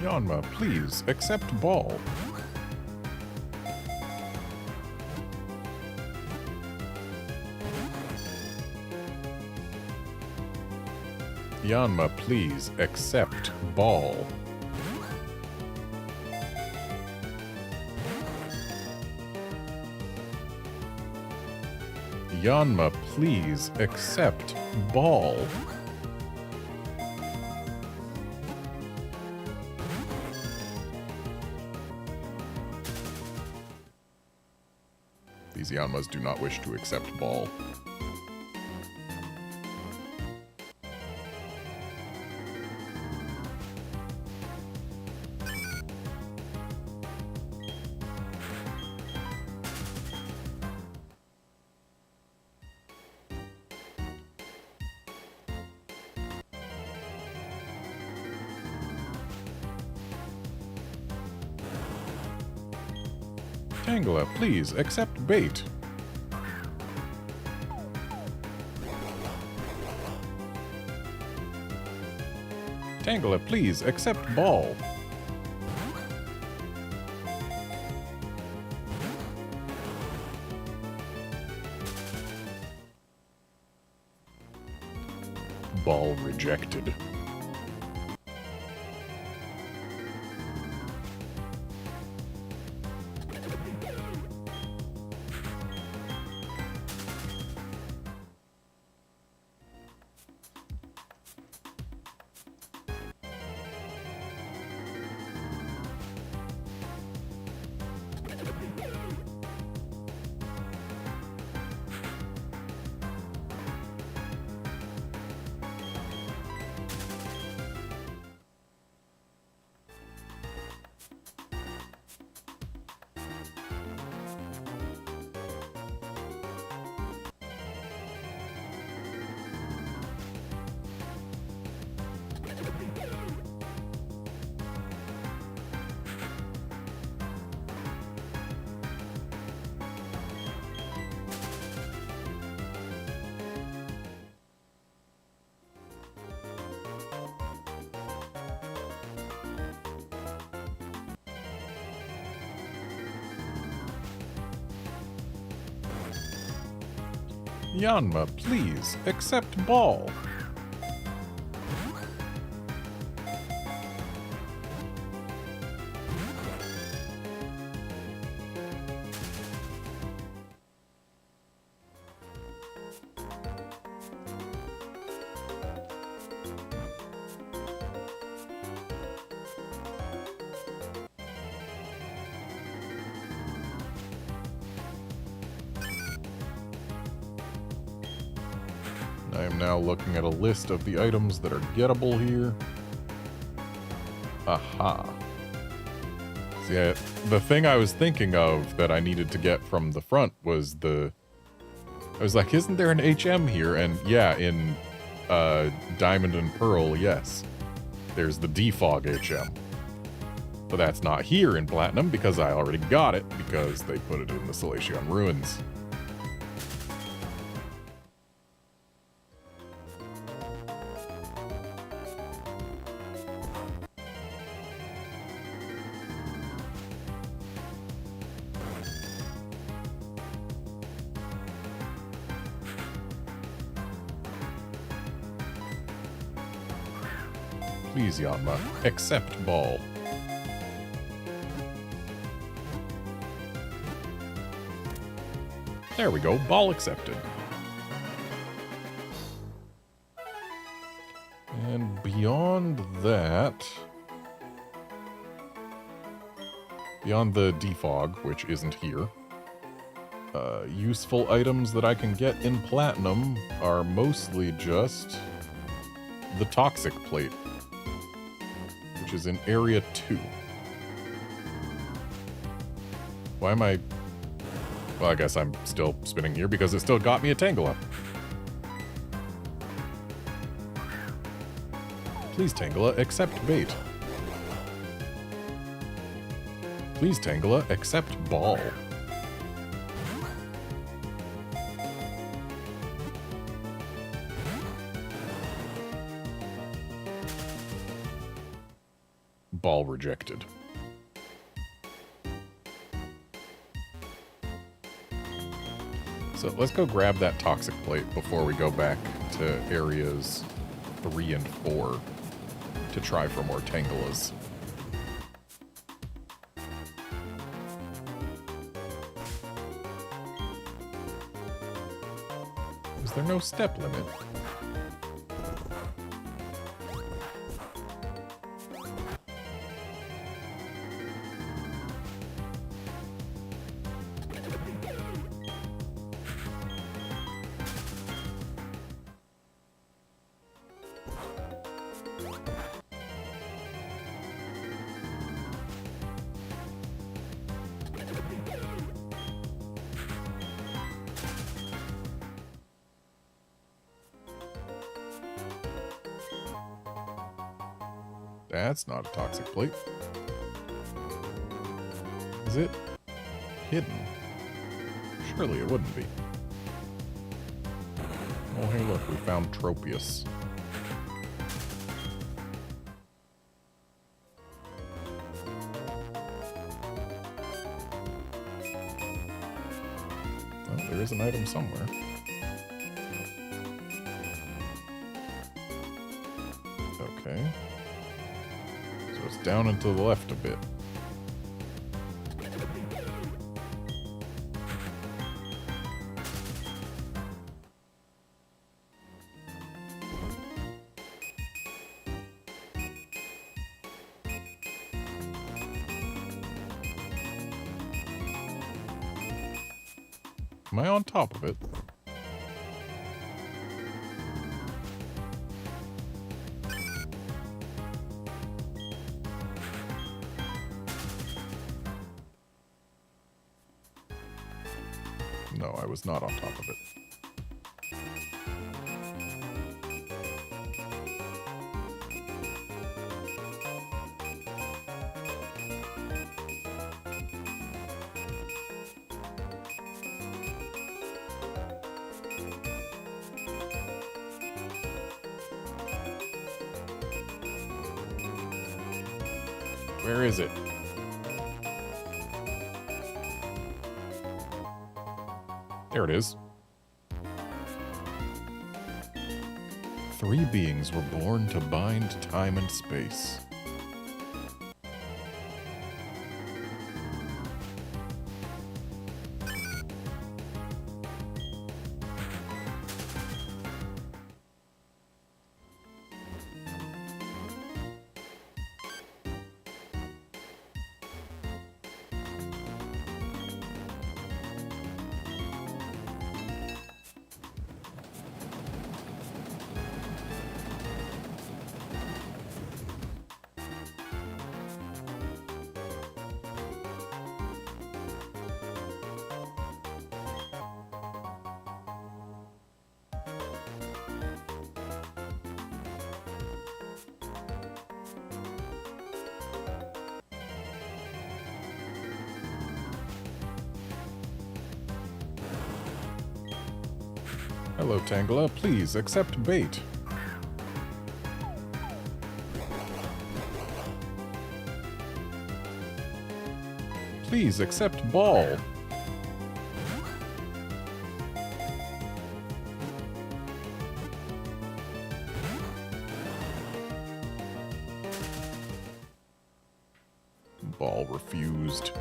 Yanma, please accept ball. Yanma, please accept ball. Yanma, please accept ball. These Yanmas do not wish to accept ball. Tangela, please accept bait. Tangela, please accept ball. Ball rejected. Yanma, please accept ball. I am now looking at a list of the items that are gettable here. Aha. See, the thing I was thinking of that I needed to get from the front was I was like, isn't there an HM here? And yeah, in Diamond and Pearl, yes. There's the Defog HM. But that's not here in Platinum because I already got it because they put it in the Salacion Ruins. Please, Yanma, accept ball. There we go, ball accepted. And beyond that, beyond the defog, which isn't here, useful items that I can get in Platinum are mostly just the Toxic Plate, which is in Area 2. Why am I... Well, I guess I'm still spinning here because it still got me a Tangela. Please, Tangela, accept bait. Please, Tangela, accept ball. Ball rejected. So let's go grab that toxic plate before we go back to areas 3 and 4 to try for more Tangulas. Is there no step limit? That's not a toxic plate. Is it hidden? Surely it wouldn't be. Oh, hey, look, we found Tropius. Well, there is an item somewhere. Okay. So it's down and to the left a bit. Am I on top of it? No, I was not on top of it. Where is it? There it is. 3 beings were born to bind time and space. Hello, Tangela. Please accept bait. Please accept ball. Ball refused.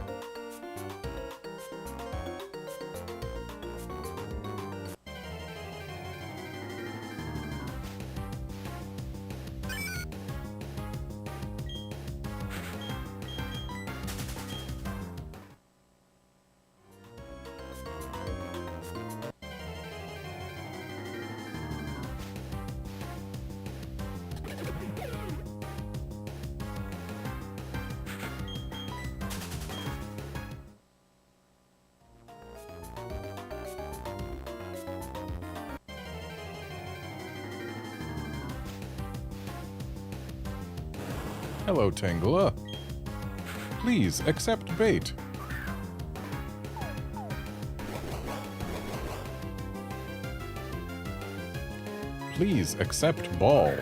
Hello, Tangela. Please accept bait. Please accept ball.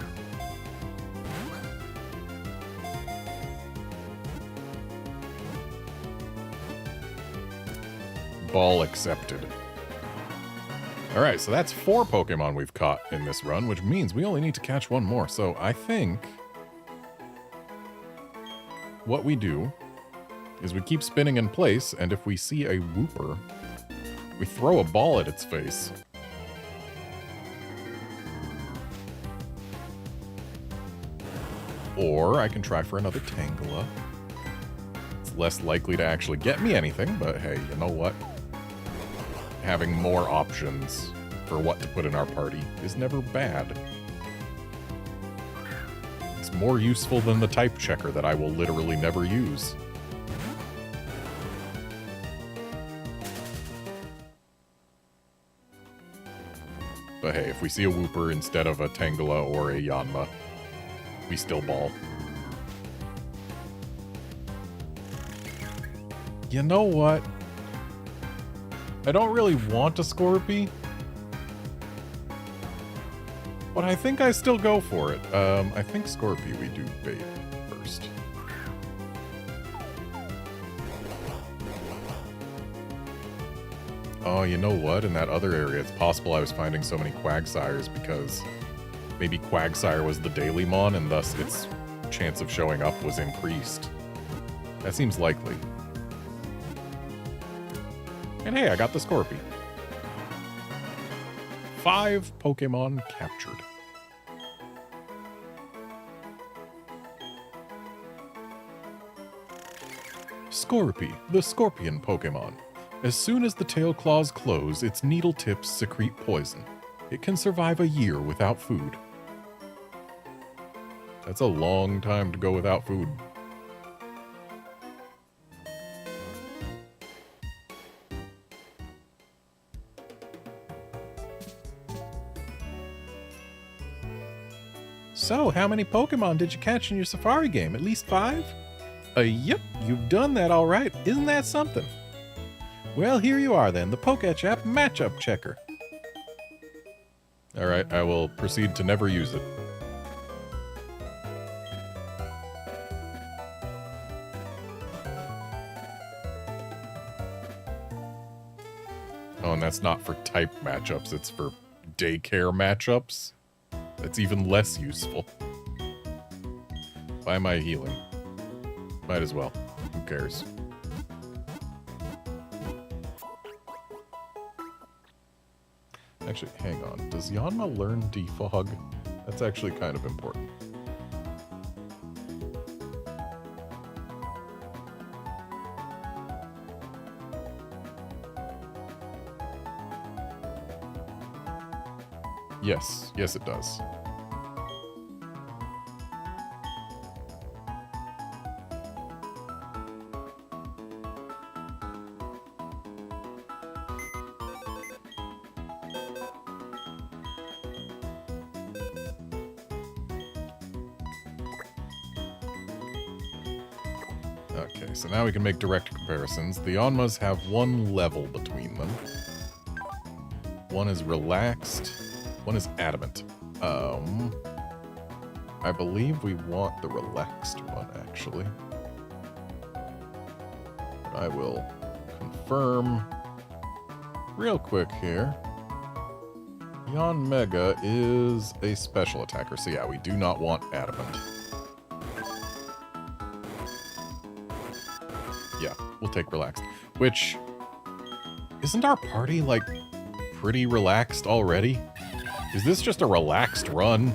Ball accepted. Alright, so that's 4 Pokemon we've caught in this run, which means we only need to catch one more. So I think what we do is we keep spinning in place, and if we see a Wooper, we throw a ball at its face. Or I can try for another Tangela. It's less likely to actually get me anything, but hey, you know what? Having more options for what to put in our party is never bad. It's more useful than the type checker that I will literally never use. But hey, if we see a Wooper instead of a Tangela or a Yanma, we still ball. You know what? I don't really want a Scorpy, but I think I still go for it. I think Scorpy we do bait first. Oh, you know what? In that other area, it's possible I was finding so many Quagsires because maybe Quagsire was the Dailymon and thus its chance of showing up was increased. That seems likely. And hey, I got the Scorpy. 5 Pokemon captured. Scorpy, the scorpion Pokemon. As soon as the tail claws close, its needle tips secrete poison. It can survive a year without food. That's a long time to go without food. So, how many Pokemon did you catch in your Safari game? At least 5? Yep, you've done that all right. Isn't that something? Well, here you are then, the Pokéchap Matchup Checker. Alright, I will proceed to never use it. Oh, and that's not for type matchups, it's for daycare matchups. That's even less useful. Why am I healing? Might as well. Who cares? Actually, hang on. Does Yanma learn Defog? That's actually kind of important. Yes. Yes, it does. Okay, so now we can make direct comparisons. The Yanmas have 1 level between them. One is relaxed. One is adamant. I believe we want the relaxed one, actually. I will confirm real quick here. Yanmega is a special attacker, so yeah, we do not want adamant. Yeah, we'll take relaxed. Which, isn't our party, like, pretty relaxed already? Is this just a relaxed run?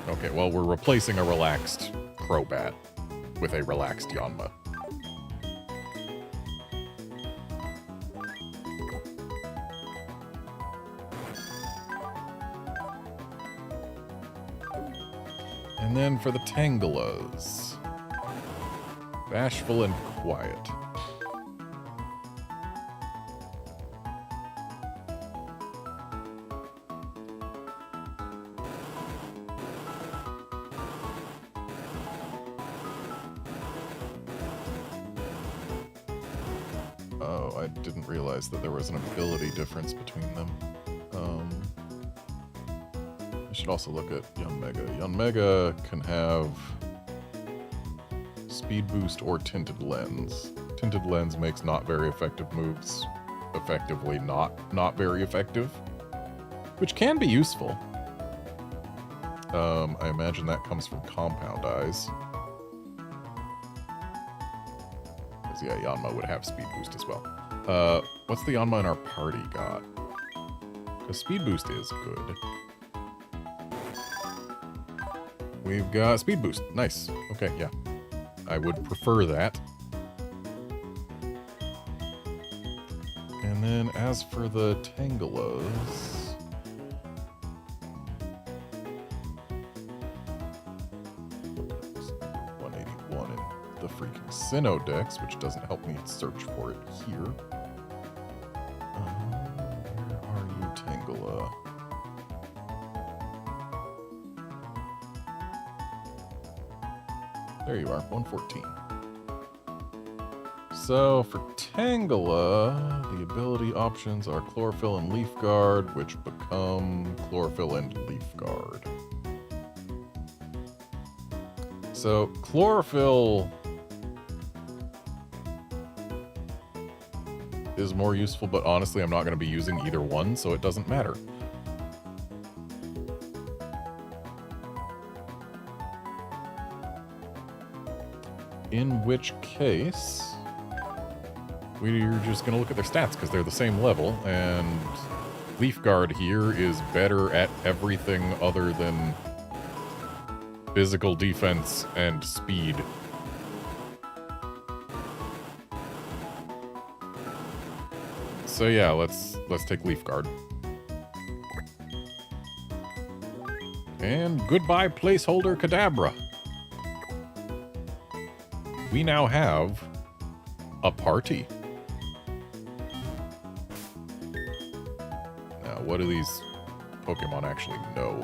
Okay, well, we're replacing a relaxed Crobat with a relaxed Yanma. And then for the Tangelas. Bashful and quiet. Oh, I didn't realize that there was an ability difference between them. I should also look at Yanmega. Yanmega can have Speed Boost or Tinted Lens. Tinted Lens makes not very effective moves effectively not very effective, which can be useful. I imagine that comes from Compound Eyes. Because, yeah, Yanma would have Speed Boost as well. What's the Yanma in our party got? Because Speed Boost is good. We've got Speed Boost. Nice. Okay, yeah. I would prefer that. And then as for the Tangalas... 181 in the freaking Sinnoh Dex, which doesn't help me search for it here. Where are you, Tangela? There you are, 114. So for Tangela, the ability options are Chlorophyll and Leaf Guard, which become Chlorophyll and Leaf Guard. So Chlorophyll is more useful, but honestly I'm not going to be using either one, so it doesn't matter. In which case, we're just going to look at their stats because they're the same level, and Leaf Guard here is better at everything other than physical defense and speed. So yeah, let's take Leaf Guard. And goodbye placeholder Kadabra. We now have a party. Now, what do these Pokemon actually know?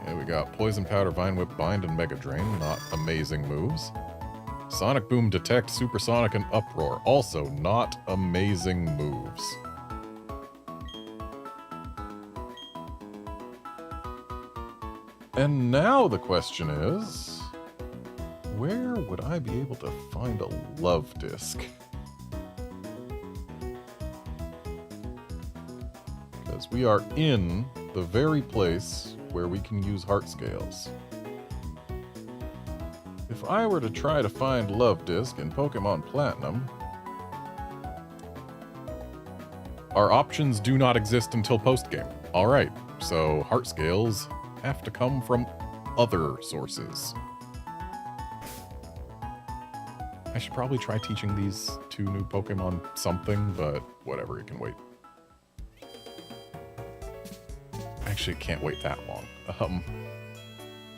Okay, we got Poison Powder, Vine Whip, Bind, and Mega Drain. Not amazing moves. Sonic Boom, Detect, Supersonic, and Uproar. Also not amazing moves. And now the question is, where would I be able to find a love disc? Because we are in the very place where we can use heart scales. If I were to try to find love disc in Pokemon Platinum, our options do not exist until post-game. Alright, so heart scales have to come from other sources. I should probably try teaching these two new Pokemon something, but whatever, it can wait. Actually, it can't wait that long.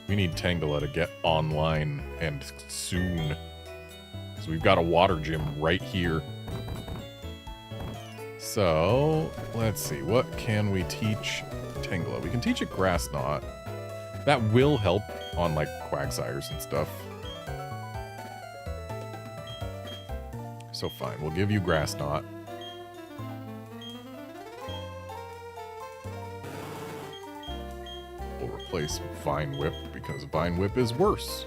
We need Tangela to get online and soon. Because we've got a water gym right here. So, let's see, what can we teach Tangela? We can teach it Grass Knot. That will help on, like, Quagsires and stuff. So fine, we'll give you Grass Knot. We'll replace Vine Whip, because Vine Whip is worse.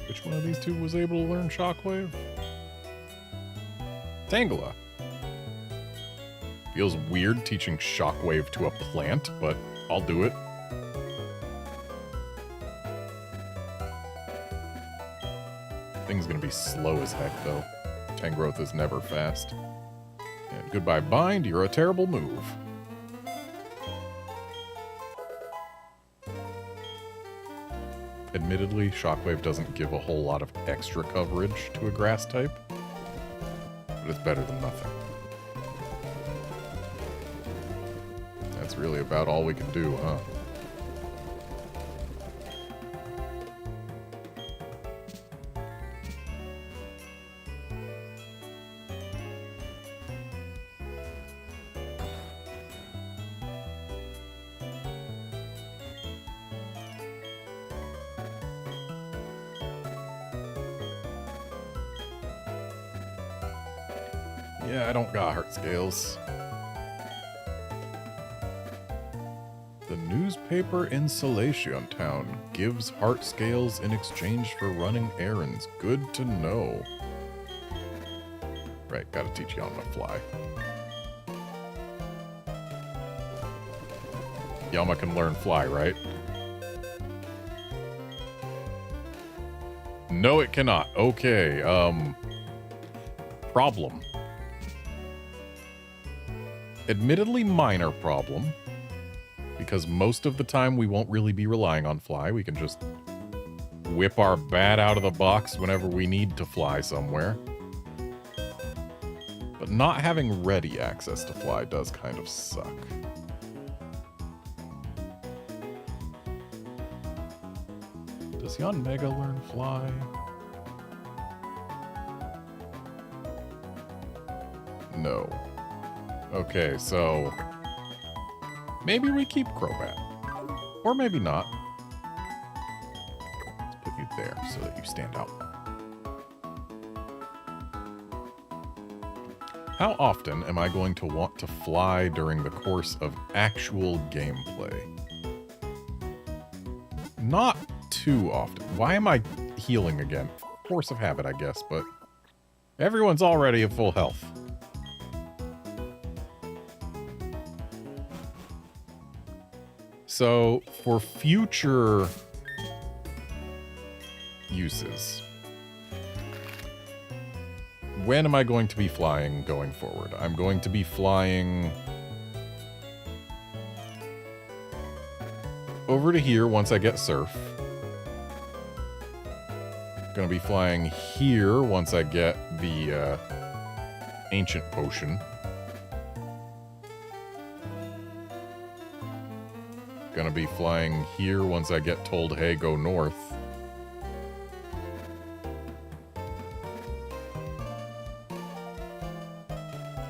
Which one of these two was able to learn Shockwave? Tangela. Feels weird teaching Shockwave to a plant, but I'll do it. Thing's gonna be slow as heck, though. Tangrowth is never fast. And goodbye Bind, you're a terrible move. Admittedly, Shockwave doesn't give a whole lot of extra coverage to a grass type, but it's better than nothing. That's really about all we can do, huh? Yeah, I don't got heart scales. The newspaper in Salation Town gives heart scales in exchange for running errands. Good to know. Right, gotta teach Yama to fly. Yama can learn fly, right? No, it cannot. Okay, problem. Admittedly minor problem. Because most of the time we won't really be relying on fly. We can just whip our bat out of the box whenever we need to fly somewhere. But not having ready access to fly does kind of suck. Does Yon Mega learn fly? No. Okay, so maybe we keep Crobat. Or maybe not. Let's put you there so that you stand out. How often am I going to want to fly during the course of actual gameplay? Not too often. Why am I healing again? Force of habit, I guess, but everyone's already at full health. So, for future uses, when am I going to be flying going forward? I'm going to be flying over to here once I get Surf. Gonna be flying here once I get the Ancient Potion. Gonna be flying here once I get told, hey, go north.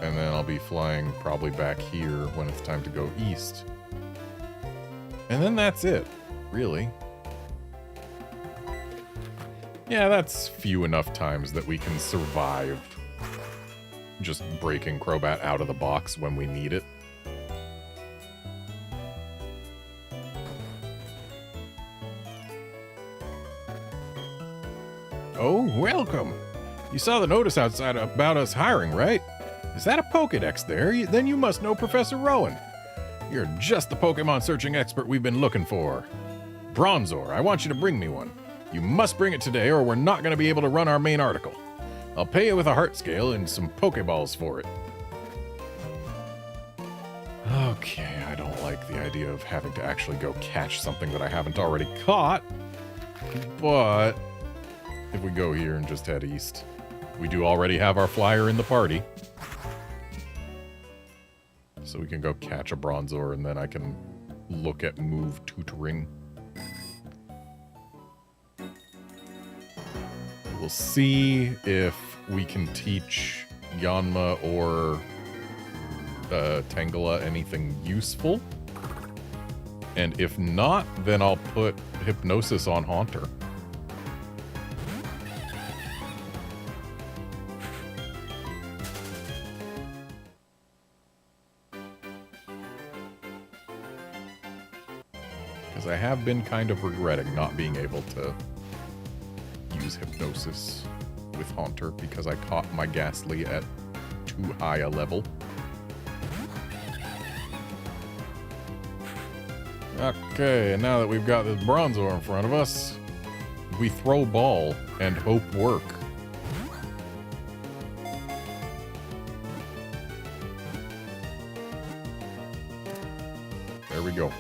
And then I'll be flying probably back here when it's time to go east. And then that's it, really. Yeah, that's few enough times that we can survive just breaking Crobat out of the box when we need it. Oh, welcome. You saw the notice outside about us hiring, right? Is that a Pokédex there? Then you must know Professor Rowan. You're just the Pokemon searching expert we've been looking for. Bronzor, I want you to bring me one. You must bring it today or we're not going to be able to run our main article. I'll pay you with a heart scale and some Pokeballs for it. Okay, I don't like the idea of having to actually go catch something that I haven't already caught. But if we go here and just head east, we do already have our flyer in the party. So we can go catch a Bronzor and then I can look at move tutoring. We'll see if we can teach Yanma or Tangela anything useful. And if not, then I'll put Hypnosis on Haunter. Because I have been kind of regretting not being able to use Hypnosis with Haunter because I caught my Ghastly at too high a level. Okay, and now that we've got this Bronzor in front of us, we throw ball and hope work. There we go.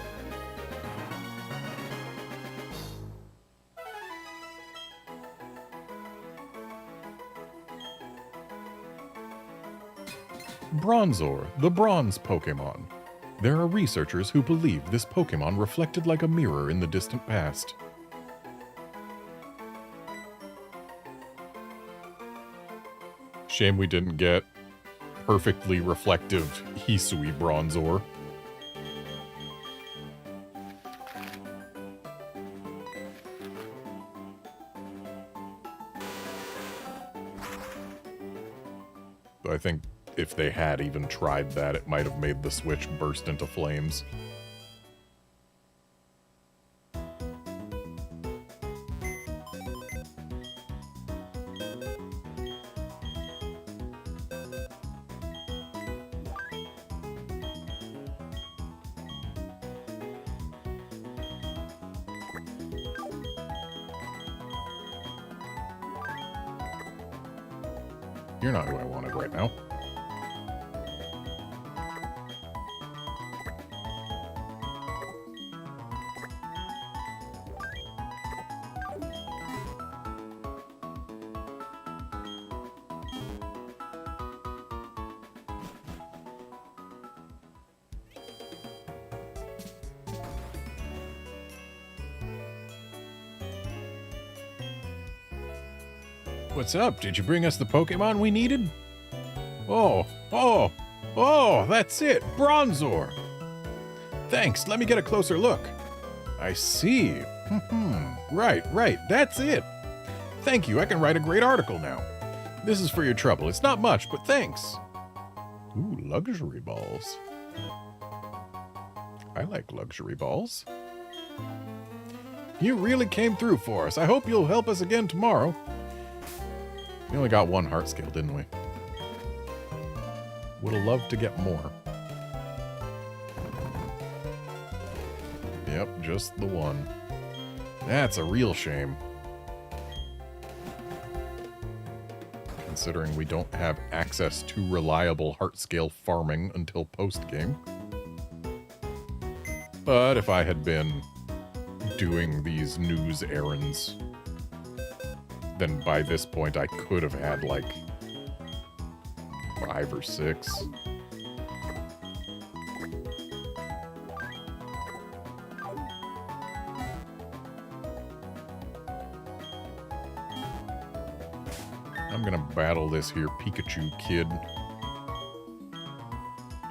Bronzor, the bronze Pokemon. There are researchers who believe this Pokemon reflected like a mirror in the distant past. Shame we didn't get perfectly reflective Hisui Bronzor. I think if they had even tried that, it might have made the Switch burst into flames. You're not who I wanted right now. What's up? Did you bring us the Pokemon we needed? Oh, that's it! Bronzor! Thanks, let me get a closer look. I see. Right, that's it. Thank you, I can write a great article now. This is for your trouble. It's not much, but thanks. Ooh, luxury balls. I like luxury balls. You really came through for us. I hope you'll help us again tomorrow. We only got one heart scale, didn't we? Would have loved to get more. Yep, just the one. That's a real shame. Considering we don't have access to reliable heart scale farming until post-game. But if I had been doing these news errands, then by this point I could have had like 5 or 6. I'm gonna battle this here Pikachu kid.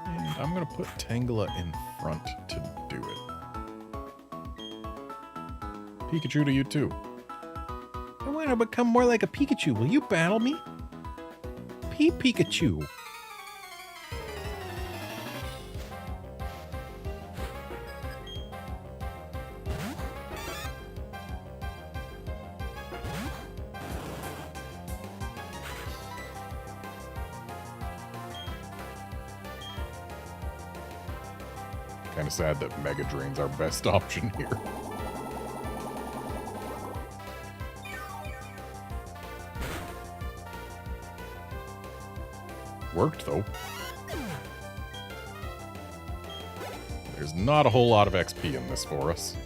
And I'm gonna put Tangela in front to do it. Pikachu to you too. I want to become more like a Pikachu. Will you battle me? Pikachu. Kind of sad that Mega Drain's our best option here. Worked, though. There's not a whole lot of XP in this for us.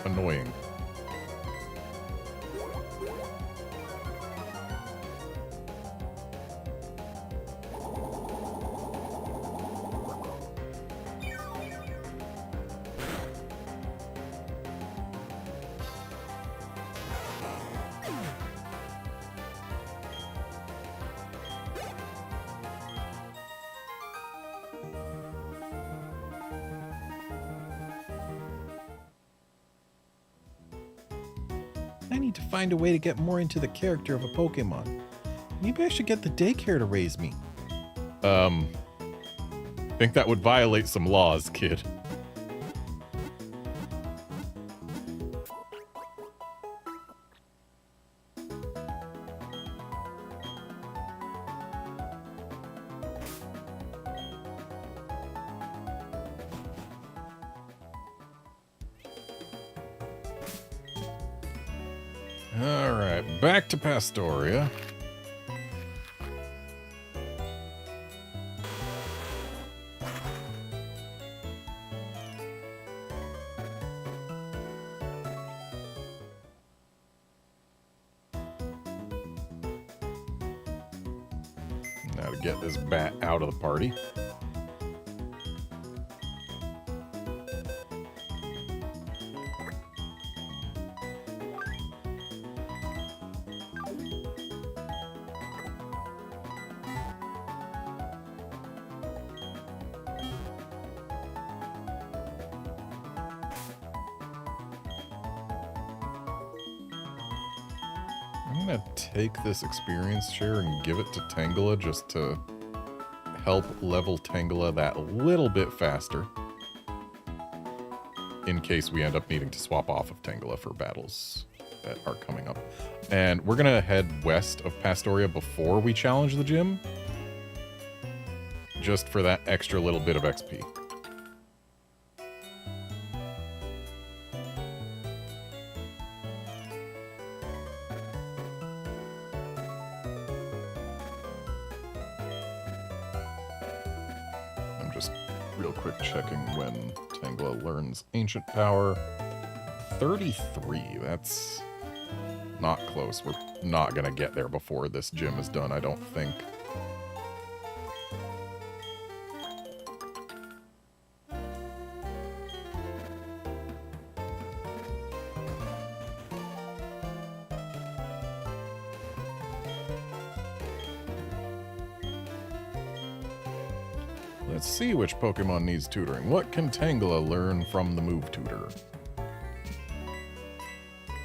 Annoying. I need to find a way to get more into the character of a Pokemon. Maybe I should get the daycare to raise me. Think that would violate some laws, kid. Alright, back to Pastoria. Gotta get this bat out of the party. I'm gonna take this experience share and give it to Tangela just to help level Tangela that little bit faster. In case we end up needing to swap off of Tangela for battles that are coming up. And we're gonna head west of Pastoria before we challenge the gym. Just for that extra little bit of XP. Real quick checking when Tangela learns Ancient Power. 33, that's not close. We're not gonna get there before this gym is done, I don't think. Let's see which Pokemon needs tutoring. What can Tangela learn from the move tutor?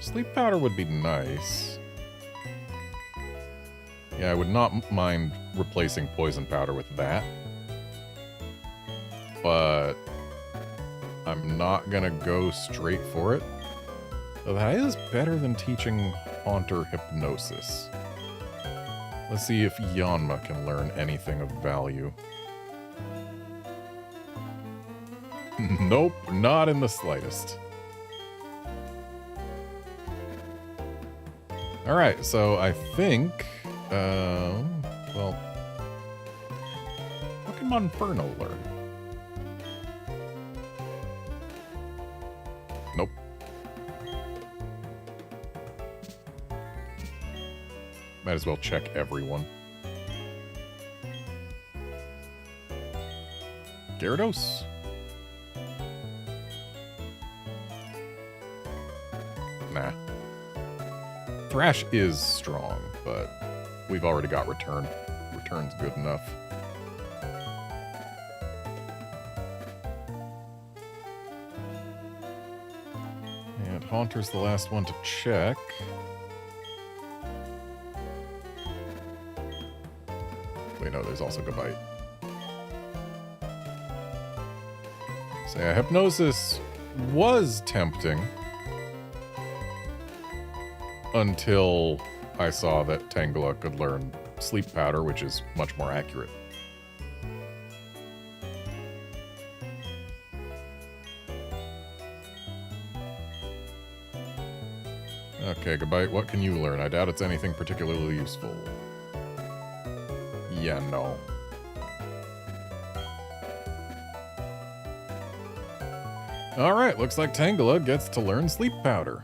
Sleep Powder would be nice. Yeah, I would not mind replacing Poison Powder with that. But I'm not gonna go straight for it. Though that is better than teaching Haunter Hypnosis. Let's see if Yanma can learn anything of value. Nope, not in the slightest. Alright, so I think, well, Pokemon Inferno learn. Nope. Might as well check everyone. Gyarados? Nah. Thrash is strong, but we've already got Return. Return's good enough. And Haunter's the last one to check. Wait, no, there's also Gabite. So yeah, Hypnosis was tempting. Until I saw that Tangela could learn Sleep Powder, which is much more accurate. Okay, Gabite, what can you learn? I doubt it's anything particularly useful. Yeah, no. Alright, looks like Tangela gets to learn Sleep Powder.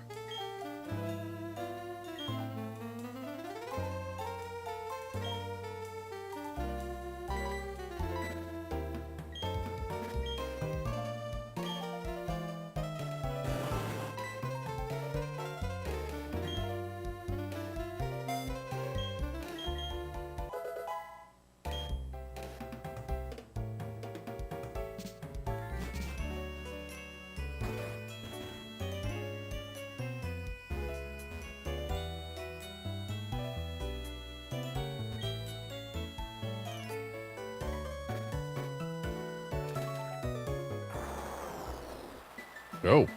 Oh,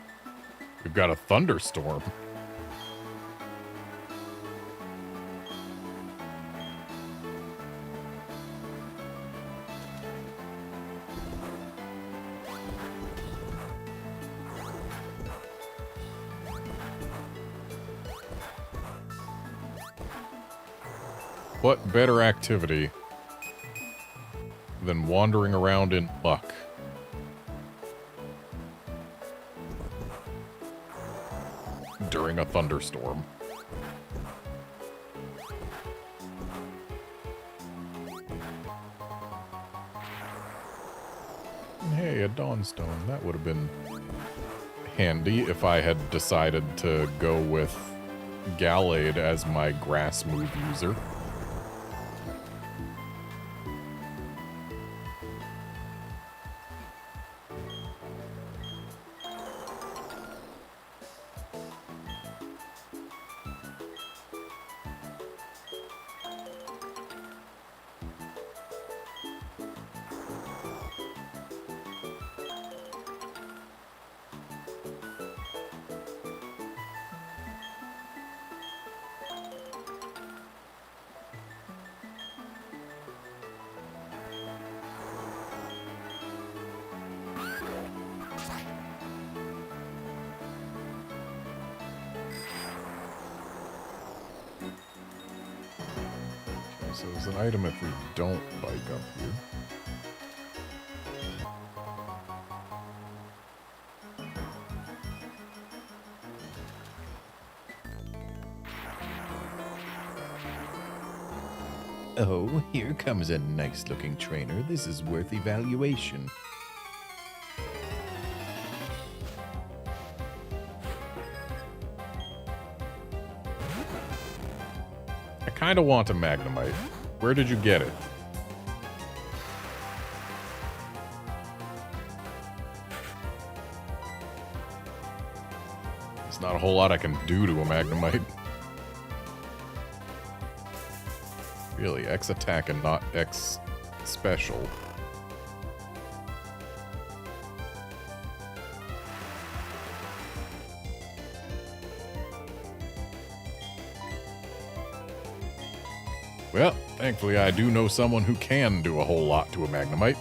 we've got a thunderstorm. What better activity than wandering around in muck? During a thunderstorm. Hey, a Dawnstone. That would have been handy if I had decided to go with Gallade as my grass move user. So there's an item if we don't bike up here. Oh, here comes a nice-looking trainer. This is worth evaluation. I kind of want a Magnemite. Where did you get it? There's not a whole lot I can do to a Magnemite. Really, X attack and not X special. Well, thankfully I do know someone who can do a whole lot to a Magnemite.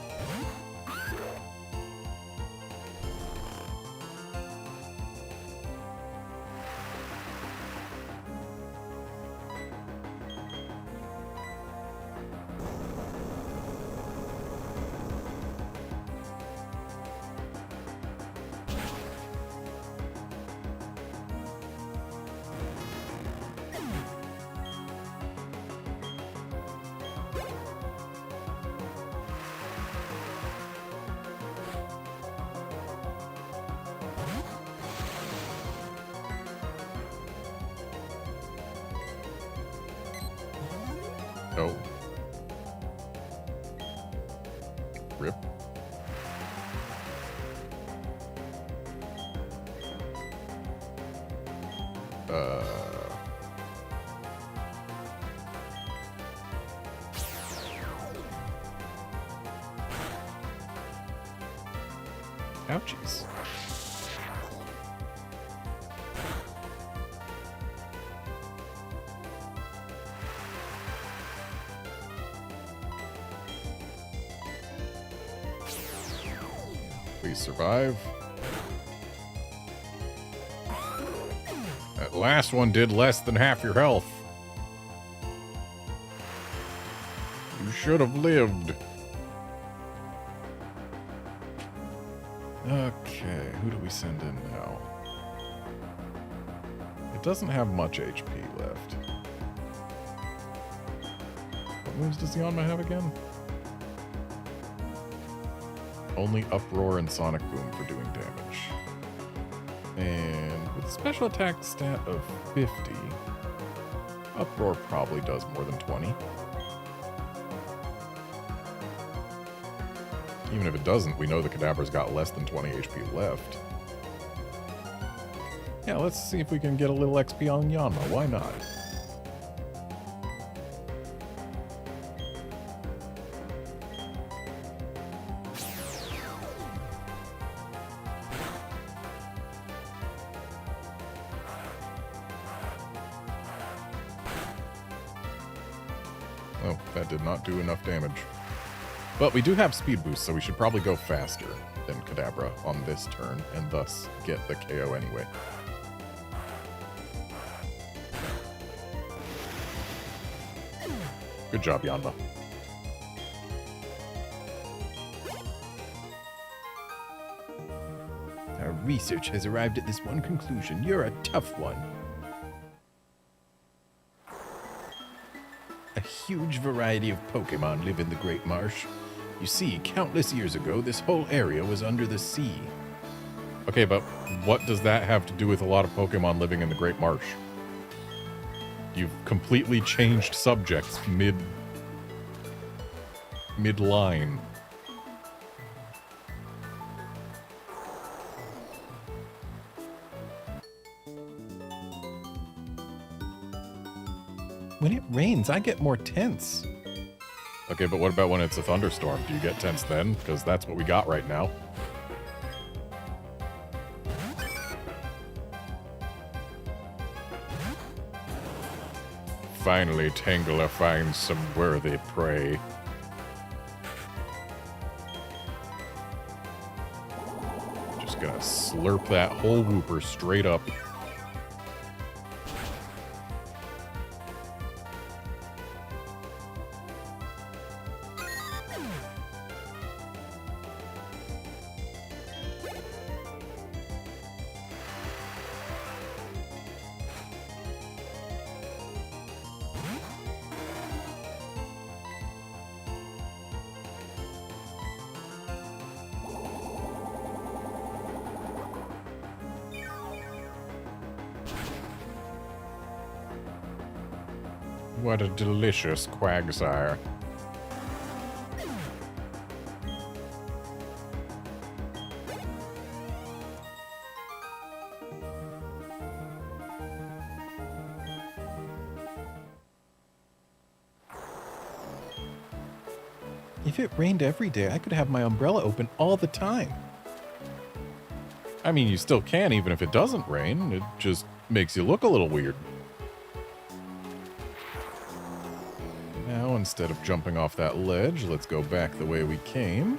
Oh. Rip. Ouchies. Please survive. That last one did less than half your health. You should have lived. Okay, who do we send in now? It doesn't have much HP left. What moves does Yanma have again? Only Uproar and Sonic Boom for doing damage. And with a special attack stat of 50, Uproar probably does more than 20. Even if it doesn't, we know the Kadabra's got less than 20 HP left. Yeah, let's see if we can get a little XP on Yanma. Why not? Oh, that did not do enough damage. But we do have speed boost, so we should probably go faster than Kadabra on this turn, and thus get the KO anyway. Good job, Yanma. Our research has arrived at this one conclusion. You're a tough one. A huge variety of Pokemon live in the Great Marsh. You see, countless years ago, this whole area was under the sea. Okay, but what does that have to do with a lot of Pokemon living in the Great Marsh? You've completely changed subjects mid-line. When it rains, I get more tense. Okay, but what about when it's a thunderstorm? Do you get tense then? Because that's what we got right now. Finally, Tangela finds some worthy prey. Just gonna slurp that whole Wooper straight up. What a delicious Quagsire. If it rained every day, I could have my umbrella open all the time. I mean, you still can even if it doesn't rain. It just makes you look a little weird. Now, instead of jumping off that ledge, let's go back the way we came.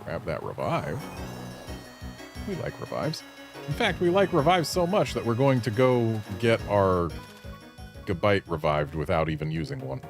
Grab that revive. We like revives. In fact, we like revives so much that we're going to go get our Gabite revived without even using one.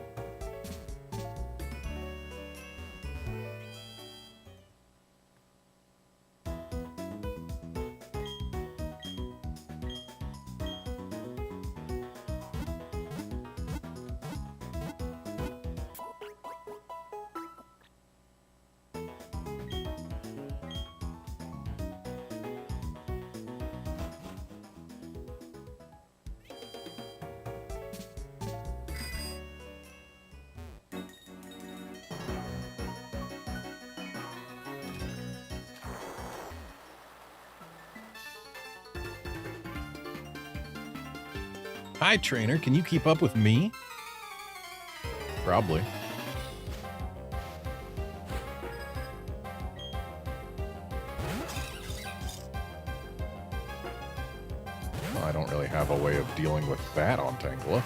Hi, trainer. Can you keep up with me? Probably. Well, I don't really have a way of dealing with that on Tangela.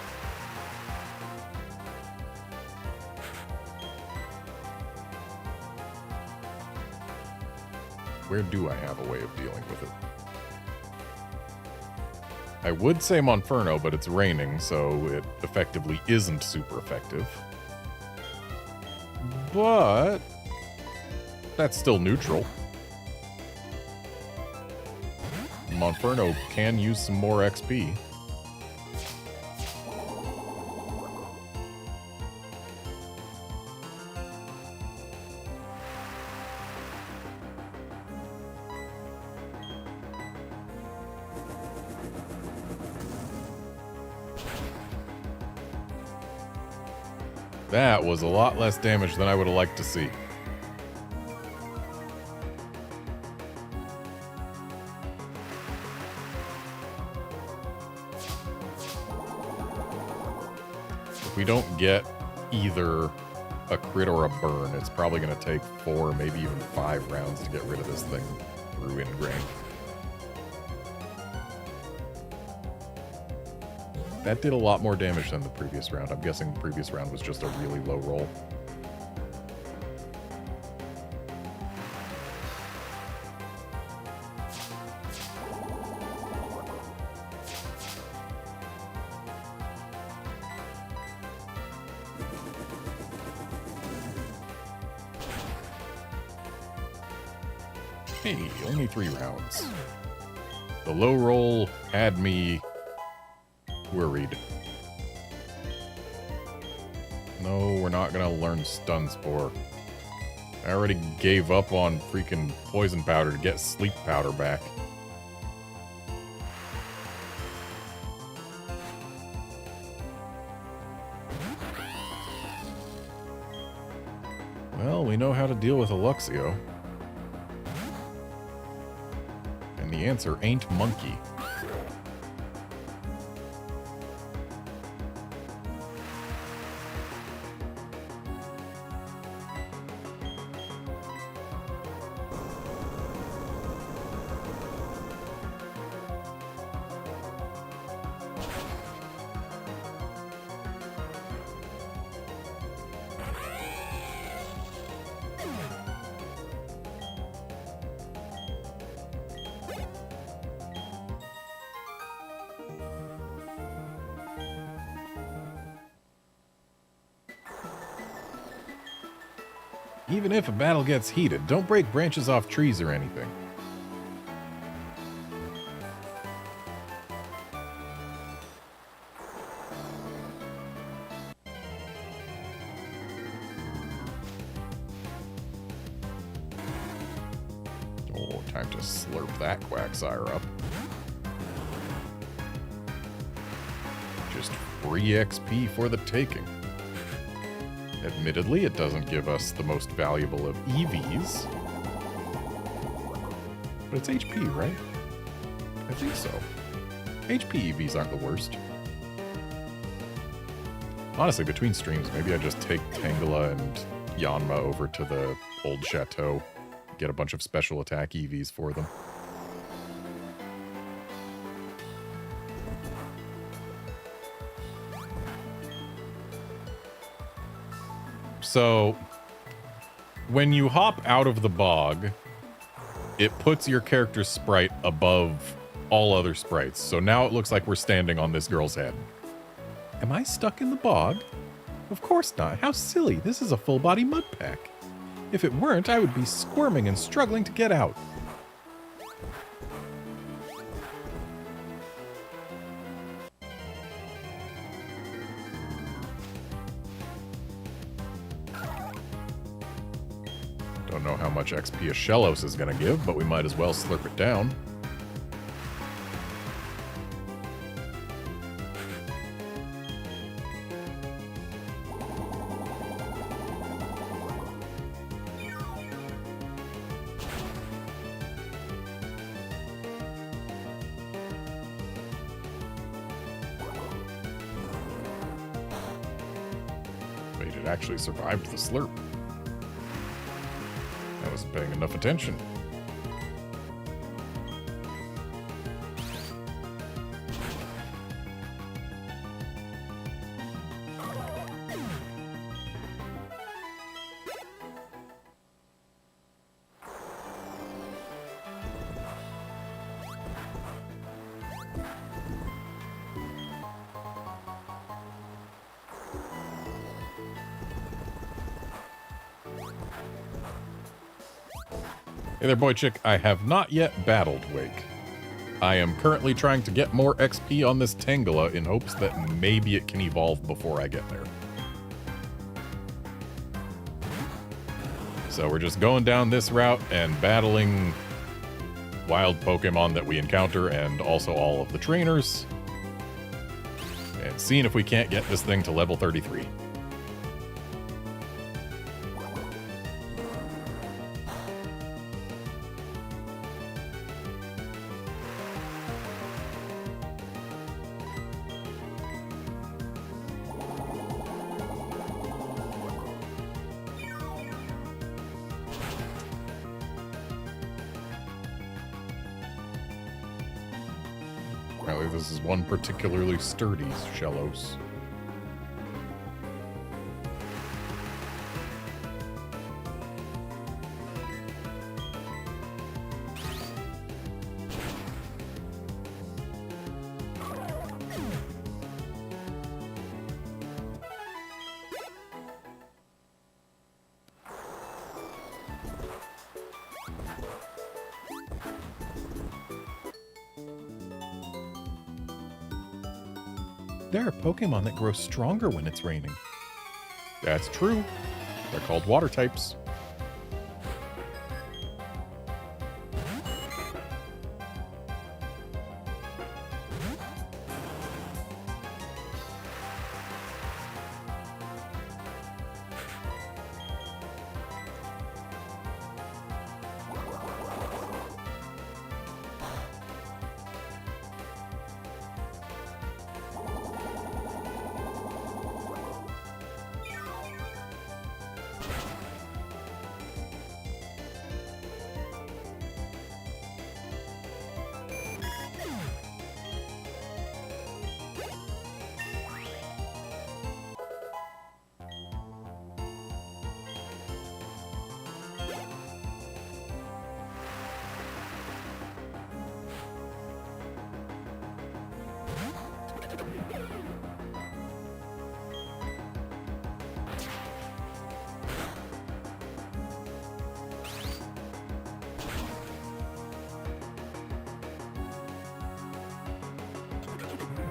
Where do I have a way of dealing with it? I would say Monferno, but it's raining, so it effectively isn't super effective. But that's still neutral. Monferno can use some more XP. That was a lot less damage than I would have liked to see. If we don't get either a crit or a burn, it's probably going to take 4, maybe even 5 rounds to get rid of this thing through Ingrain. That did a lot more damage than the previous round. I'm guessing the previous round was just a really low roll. Hey, only 3 rounds. The low roll had me worried. No, we're not gonna learn Stun Spore. I already gave up on freaking Poison Powder to get Sleep Powder back. Well, we know how to deal with a Luxio. And the answer ain't monkey. Even if a battle gets heated, don't break branches off trees or anything. Oh, time to slurp that Quagsire up. Just free XP for the taking. Admittedly, it doesn't give us the most valuable of EVs. But it's HP, right? I think so. HP EVs aren't the worst. Honestly, between streams, maybe I just take Tangela and Yanma over to the old chateau, get a bunch of special attack EVs for them. So, when you hop out of the bog, it puts your character's sprite above all other sprites. So now it looks like we're standing on this girl's head. Am I stuck in the bog? Of course not. How silly. This is a full-body mud pack. If it weren't, I would be squirming and struggling to get out. Don't know how much XP a Shellos is going to give, but we might as well slurp it down. Wait, it actually survived the slurp. I wasn't paying enough attention. Hey there, boy chick. I have not yet battled Wake. I am currently trying to get more XP on this Tangela in hopes that maybe it can evolve before I get there. So we're just going down this route and battling wild Pokemon that we encounter and also all of the trainers. And seeing if we can't get this thing to level 33. Apparently this is one particularly sturdy Shellos. There are Pokemon that grow stronger when it's raining. That's true. They're called water types.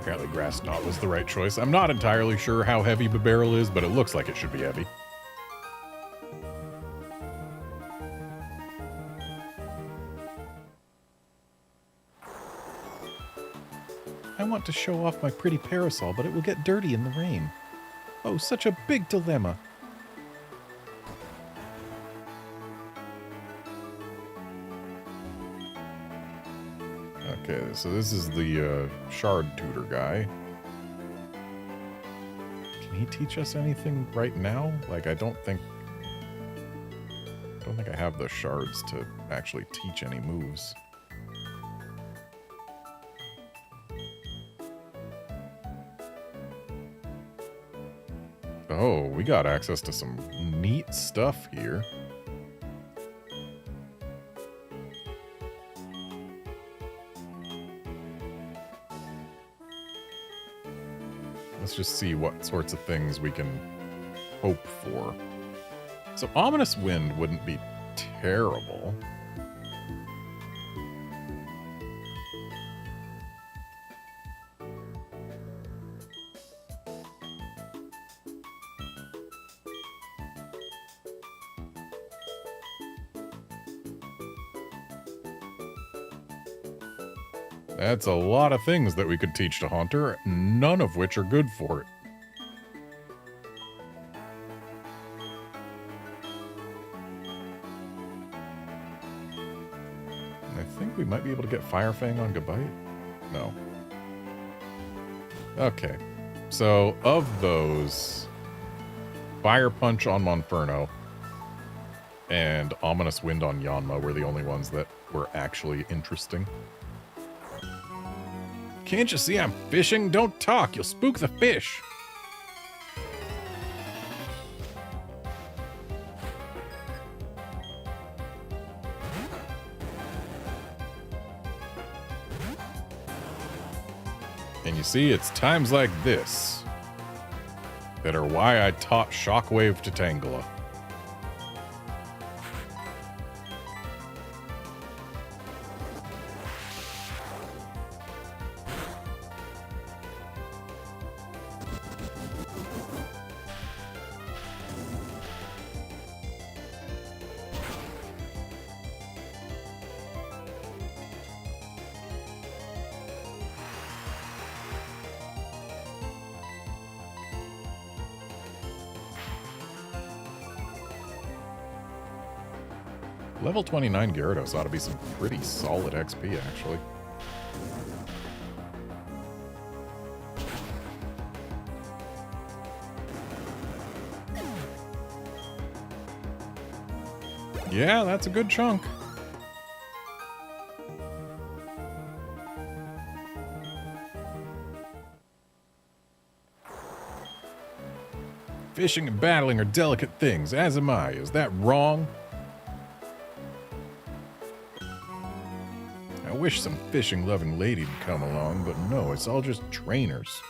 Apparently Grass Knot was the right choice. I'm not entirely sure how heavy the barrel is, but it looks like it should be heavy. I want to show off my pretty parasol, but it will get dirty in the rain. Oh, such a big dilemma. Okay, so this is the shard tutor guy. Can he teach us anything right now? Like, I don't think I have the shards to actually teach any moves. Oh, we got access to some neat stuff here. Let's just see what sorts of things we can hope for. So Ominous Wind wouldn't be terrible. That's a lot of things that we could teach to Haunter, none of which are good for it. I think we might be able to get Fire Fang on Gabite? No. Okay. So, of those, Fire Punch on Monferno and Ominous Wind on Yanma were the only ones that were actually interesting. Can't you see I'm fishing? Don't talk, you'll spook the fish. And you see, it's times like this that are why I taught Shockwave to Tangela. Level 29 Gyarados ought to be some pretty solid XP, actually. Yeah, that's a good chunk. Fishing and battling are delicate things, as am I. Is that wrong? I wish some fishing-loving lady'd come along, but no, it's all just trainers.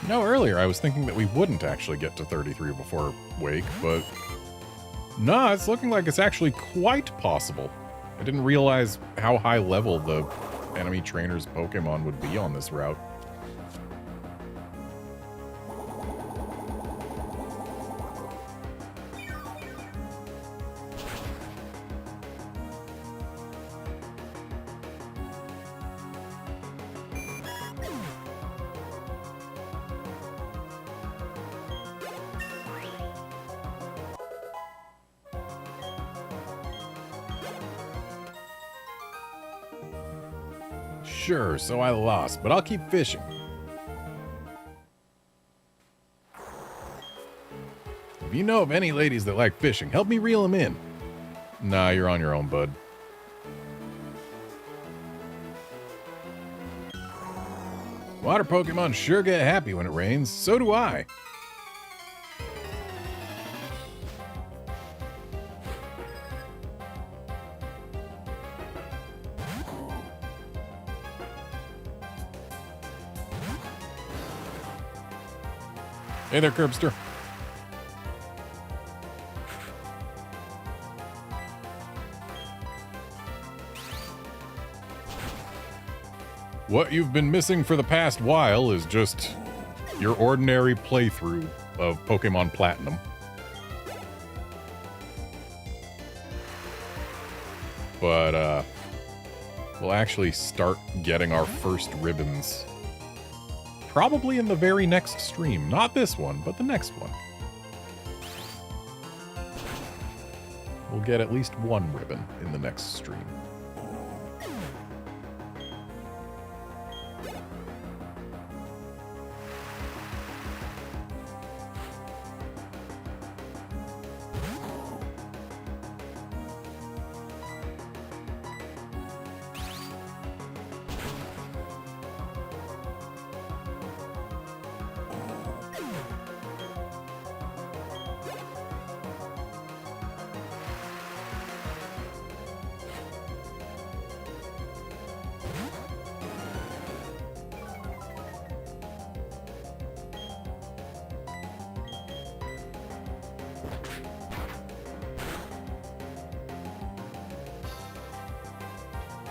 No, earlier I was thinking that we wouldn't actually get to 33 before Wake, but no, it's looking like it's actually quite possible. I didn't realize how high level the enemy trainer's Pokemon would be on this route. Sure, so I lost, but I'll keep fishing. If you know of any ladies that like fishing, help me reel them in. Nah, you're on your own, bud. Water Pokemon sure get happy when it rains. So do I. Hey there, Curbster. What you've been missing for the past while is just your ordinary playthrough of Pokémon Platinum. But, we'll actually start getting our first ribbons probably in the very next stream. Not this one, but the next one. We'll get at least one ribbon in the next stream.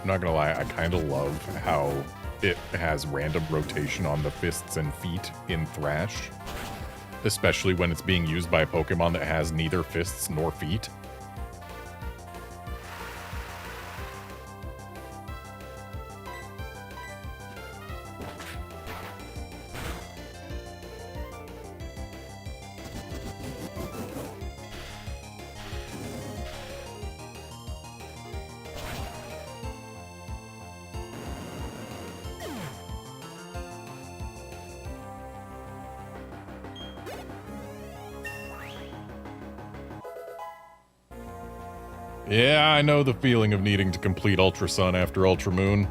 I'm not gonna lie, I kind of love how it has random rotation on the fists and feet in Thrash. Especially when it's being used by a Pokemon that has neither fists nor feet. Yeah, I know the feeling of needing to complete Ultra Sun after Ultra Moon.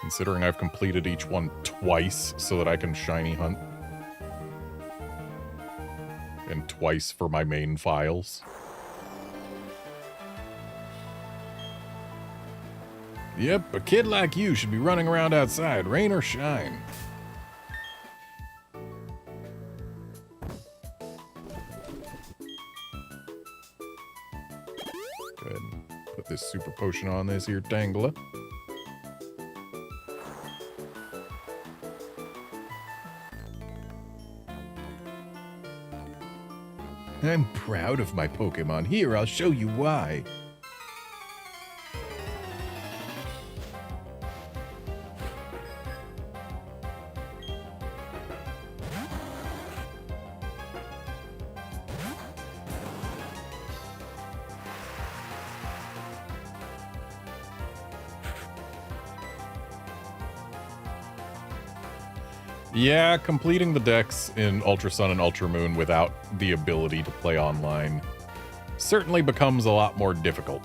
Considering I've completed each one twice so that I can shiny hunt. And twice for my main files. Yep, a kid like you should be running around outside, rain or shine. This super potion on this here Tangela. I'm proud of my Pokemon. Here, I'll show you why. Yeah, completing the decks in Ultra Sun and Ultra Moon without the ability to play online certainly becomes a lot more difficult.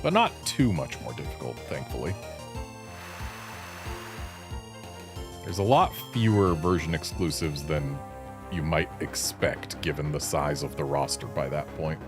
But not too much more difficult, thankfully. There's a lot fewer version exclusives than you might expect given the size of the roster by that point.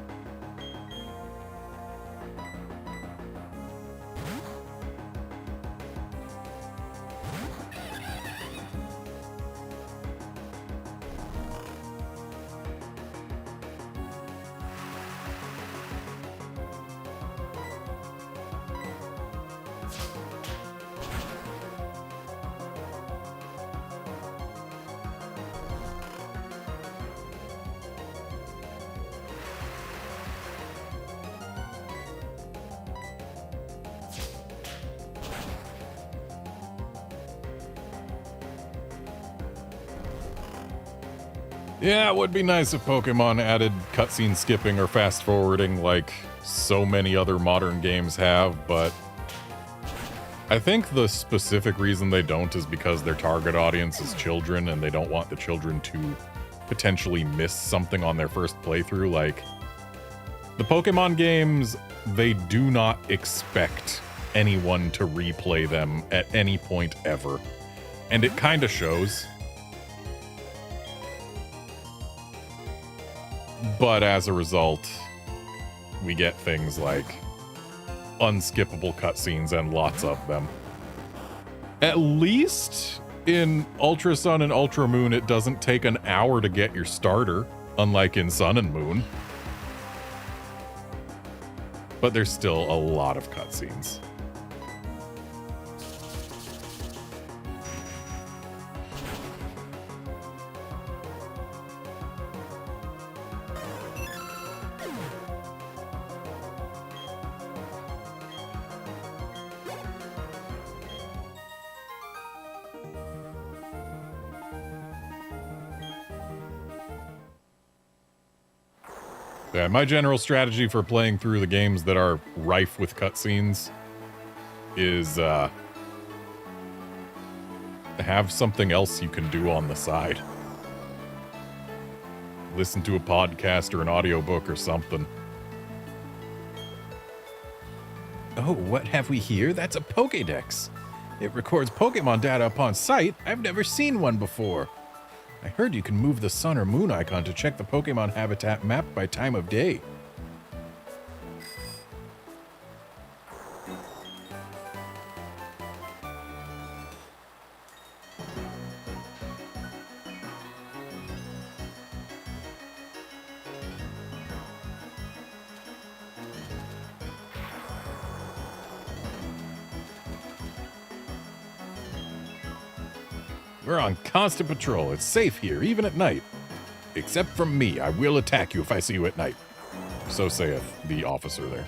Yeah, it would be nice if Pokemon added cutscene skipping or fast forwarding like so many other modern games have, but I think the specific reason they don't is because their target audience is children and they don't want the children to potentially miss something on their first playthrough. Like, the Pokemon games, they do not expect anyone to replay them at any point ever. And it kind of shows. But as a result, we get things like unskippable cutscenes and lots of them. At least in Ultra Sun and Ultra Moon, it doesn't take an hour to get your starter, unlike in Sun and Moon. But there's still a lot of cutscenes. Yeah, my general strategy for playing through the games that are rife with cutscenes is have something else you can do on the side. Listen to a podcast or an audiobook or something. Oh, what have we here? That's a Pokédex. It records Pokemon data upon sight. I've never seen one before. I heard you can move the sun or moon icon to check the Pokemon habitat map by time of day. We're on constant patrol. It's safe here, even at night. Except from me. I will attack you if I see you at night. So saith the officer there.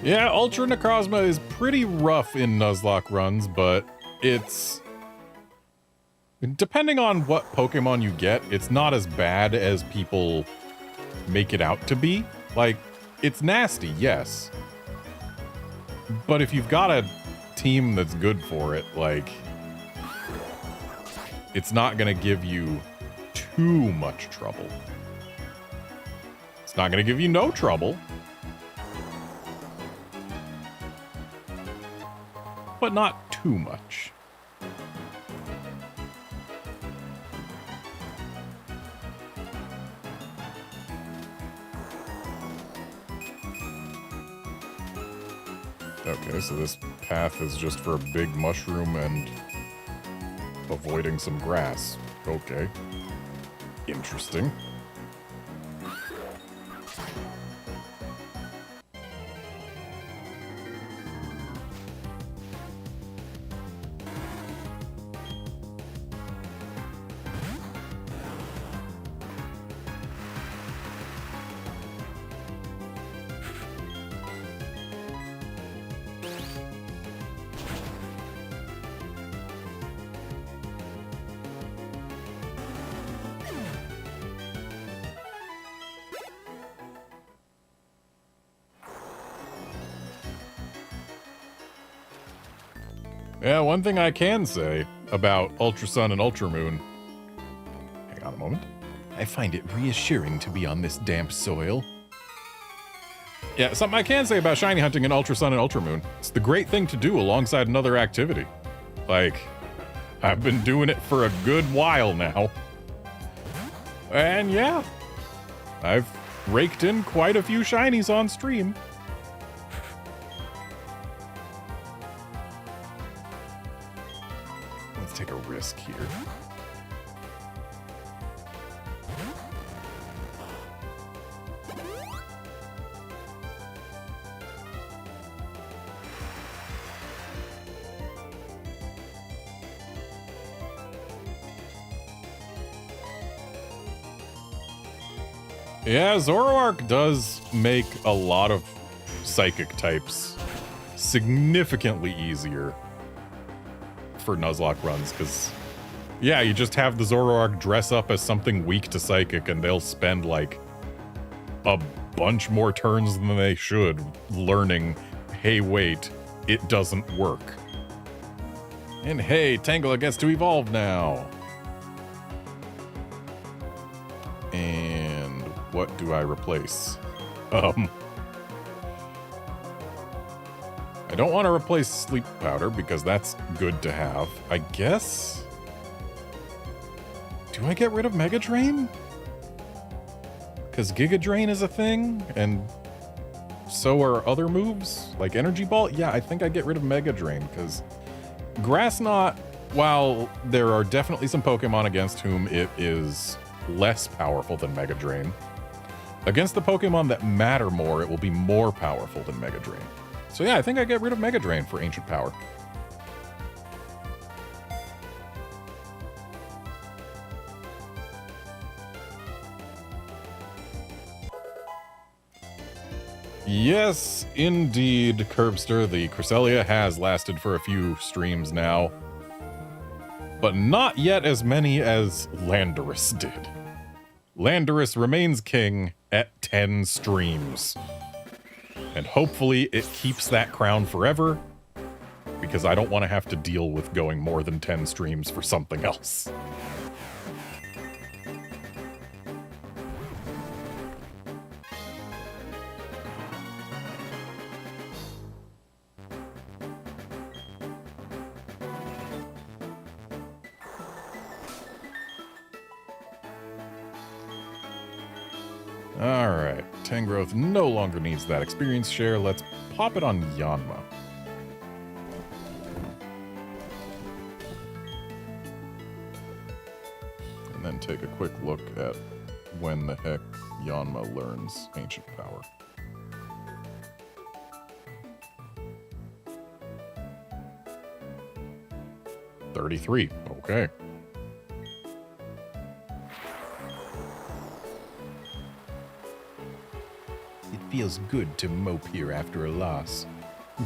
Yeah, Ultra Necrozma is pretty rough in Nuzlocke runs, but it's... depending on what Pokemon you get, it's not as bad as people make it out to be. Like, it's nasty, yes. But if you've got a team that's good for it, like... it's not gonna give you too much trouble. It's not gonna give you no trouble. But not too much. Okay, so this path is just for a big mushroom and avoiding some grass. Okay. Interesting. Yeah, one thing I can say about Ultra Sun and Ultra Moon. Hang on a moment. I find it reassuring to be on this damp soil. Yeah, something I can say about shiny hunting in Ultra Sun and Ultra Moon. It's the great thing to do alongside another activity. Like, I've been doing it for a good while now. And yeah, I've raked in quite a few shinies on stream. Let's take a risk here. Yeah, Zoroark does make a lot of psychic types significantly easier for Nuzlocke runs, because, yeah, you just have the Zoroark dress up as something weak to psychic, and they'll spend, like, a bunch more turns than they should learning, hey, wait, it doesn't work. And hey, Tangela gets to evolve now. And what do I replace? I don't want to replace sleep powder because that's good to have. I guess. Do I get rid of Mega Drain? Because Giga Drain is a thing, and so are other moves, like Energy Ball. Yeah, I think I get rid of Mega Drain, because Grass Knot, while there are definitely some Pokemon against whom it is less powerful than Mega Drain, against the Pokemon that matter more, it will be more powerful than Mega Drain. So yeah, I think I get rid of Mega Drain for Ancient Power. Yes, indeed, Curbster. The Cresselia has lasted for a few streams now, but not yet as many as Landorus did. Landorus remains king at 10 streams. And hopefully it keeps that crown forever, because I don't want to have to deal with going more than 10 streams for something else. Alright, Tangrowth no longer needs that experience share. Let's pop it on Yanma. And then take a quick look at when the heck Yanma learns Ancient Power. $33, okay. It feels good to mope here after a loss. Ooh,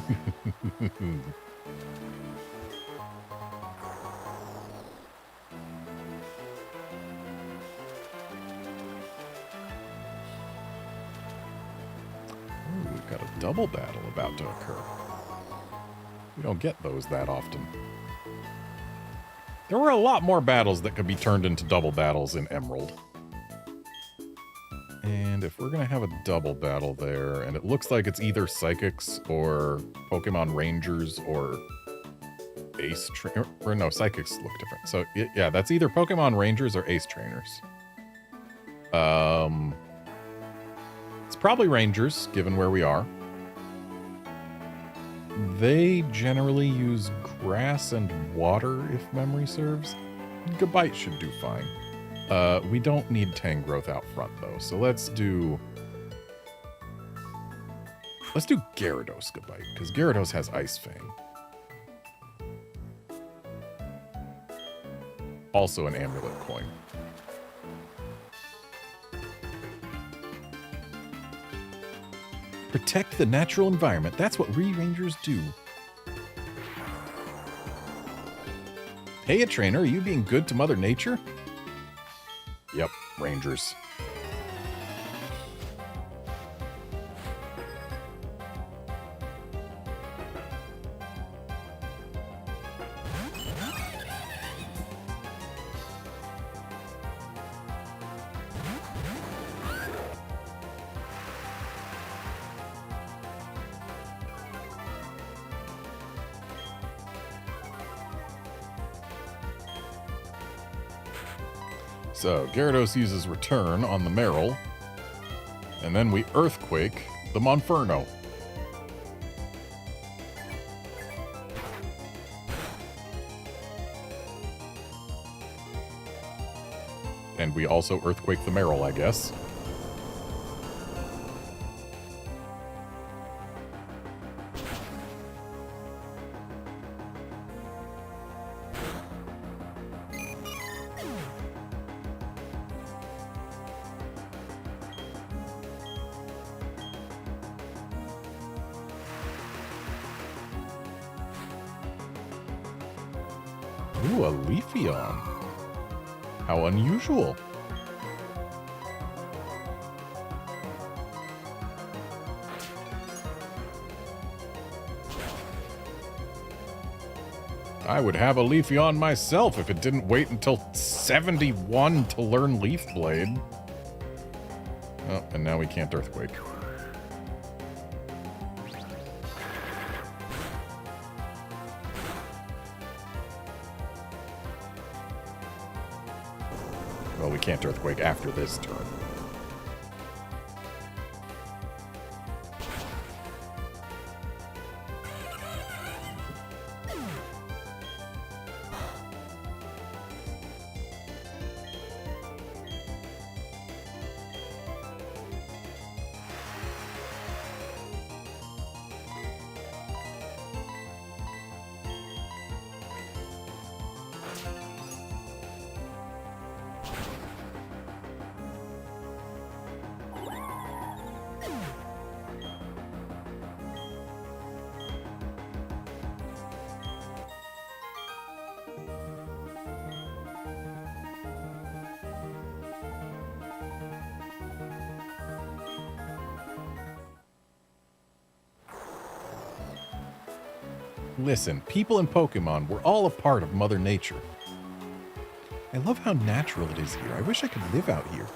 we've got a double battle about to occur. We don't get those that often. There were a lot more battles that could be turned into double battles in Emerald. And if we're going to have a double battle there, and it looks like it's either Psychics or Pokemon Rangers or Ace Trainers, or no, Psychics look different. So yeah, that's either Pokemon Rangers or Ace Trainers. It's probably Rangers, given where we are. They generally use grass and water, if memory serves. Gabite should do fine. We don't need Tangrowth out front, though, so let's do Gyarados Gabite, because Gyarados has Ice Fang. Also an Amulet coin. Protect the natural environment. That's what we Rangers do. Hey, a trainer, are you being good to Mother Nature? Yep, Rangers. So, Gyarados uses Return on the Marill, and then we Earthquake the Monferno. And we also Earthquake the Marill, I guess. Ooh, a Leafeon. How unusual. I would have a Leafeon myself if it didn't wait until 71 to learn Leaf Blade. Oh, and now we can't Earthquake. Well, we can't Earthquake after this turn. Listen, people and Pokemon, we're all a part of Mother Nature. I love how natural it is here. I wish I could live out here.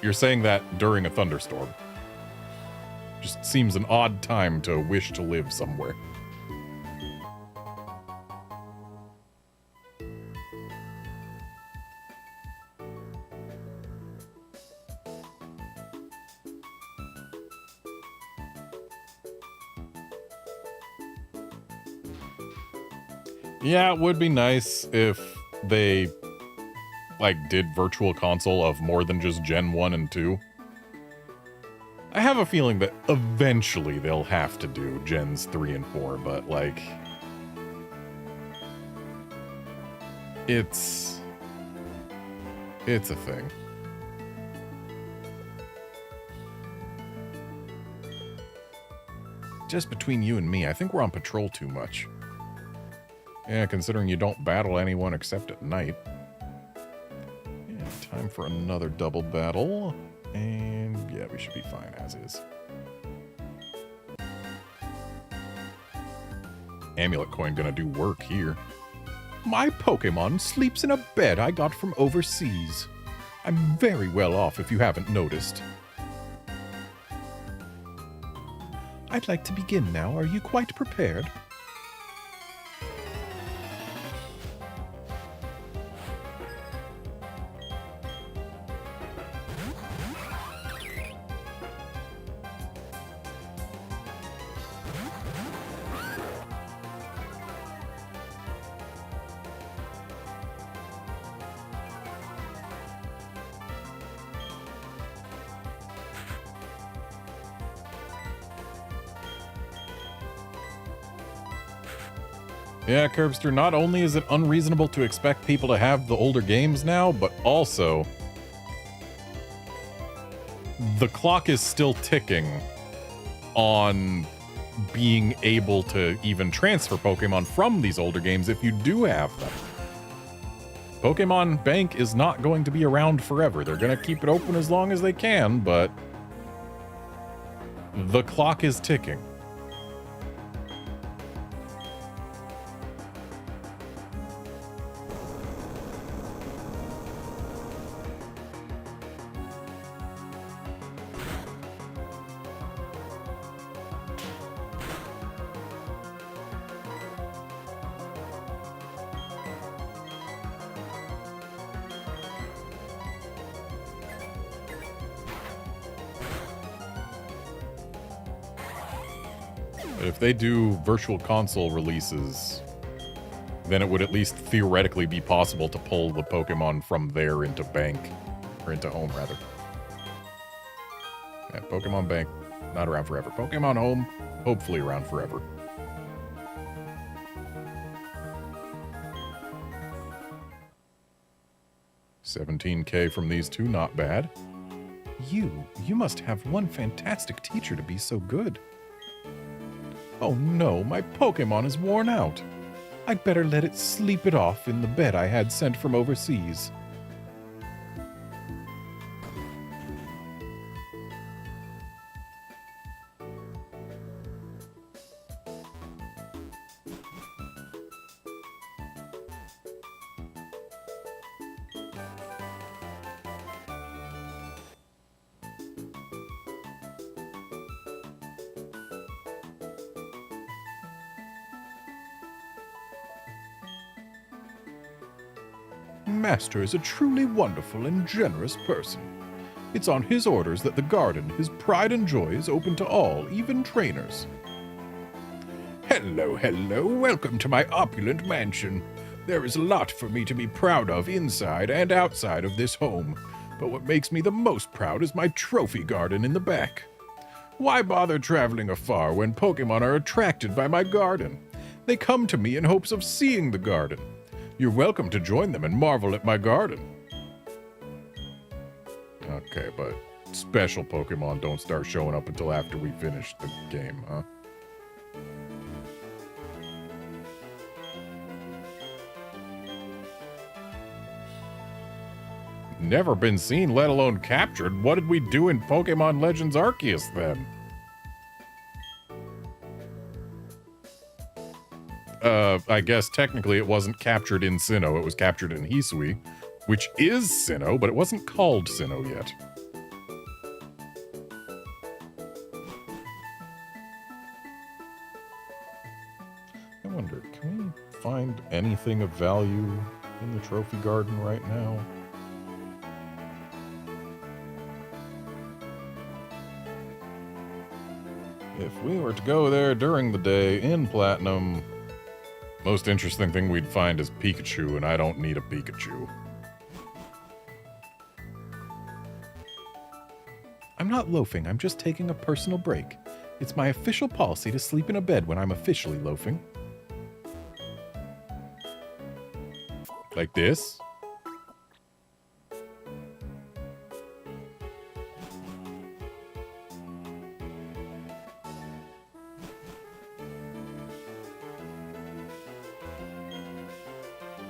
You're saying that during a thunderstorm. Just seems an odd time to wish to live somewhere. Yeah, it would be nice if they, like, did Virtual Console of more than just Gen 1 and 2. I have a feeling that eventually they'll have to do Gens 3 and 4, but, like, it's a thing. Just between you and me, I think we're on patrol too much. Yeah, considering you don't battle anyone except at night. Yeah, time for another double battle. And yeah, we should be fine as is. Amulet coin gonna do work here. My Pokemon sleeps in a bed I got from overseas. I'm very well off if you haven't noticed. I'd like to begin now. Are you quite prepared? Yeah, Curbster, not only is it unreasonable to expect people to have the older games now, but also the clock is still ticking on being able to even transfer Pokemon from these older games if you do have them. Pokemon Bank is not going to be around forever. They're going to keep it open as long as they can, but the clock is ticking. If they do virtual console releases, then it would at least theoretically be possible to pull the Pokemon from there into Bank. Or into Home, rather. Yeah, Pokemon Bank, not around forever. Pokemon Home, hopefully around forever. $17K from these two, not bad. You must have one fantastic teacher to be so good. Oh no, my Pokemon is worn out. I'd better let it sleep it off in the bed I had sent from overseas. Master is a truly wonderful and generous person. It's on his orders that the garden, his pride and joy, is open to all, even trainers. Hello, hello. Welcome to my opulent mansion. There is a lot for me to be proud of inside and outside of this home, but what makes me the most proud is my trophy garden in the back. Why bother traveling afar when Pokemon are attracted by my garden? They come to me in hopes of seeing the garden. You're welcome to join them and marvel at my garden. Okay, but special Pokemon don't start showing up until after we finish the game, huh? Never been seen, let alone captured. What did we do in Pokemon Legends Arceus, then? I guess technically it wasn't captured in Sinnoh, it was captured in Hisui, which is Sinnoh, but it wasn't called Sinnoh yet. I wonder, can we find anything of value in the trophy garden right now? If we were to go there during the day in Platinum, most interesting thing we'd find is Pikachu, and I don't need a Pikachu. I'm not loafing, I'm just taking a personal break. It's my official policy to sleep in a bed when I'm officially loafing. Like this?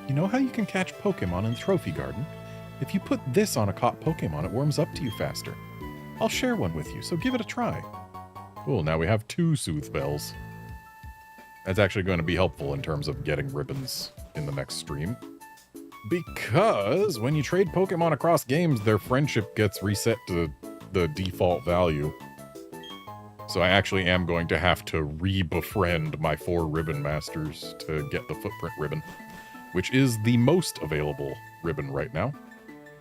You know how you can catch Pokemon in the Trophy Garden? If you put this on a caught Pokemon, it warms up to you faster. I'll share one with you, so give it a try. Cool, now we have 2 Sooth Bells. That's actually going to be helpful in terms of getting ribbons in the next stream. Because when you trade Pokemon across games, their friendship gets reset to the default value. So I actually am going to have to re-befriend my 4 Ribbon Masters to get the Footprint Ribbon, which is the most available ribbon right now.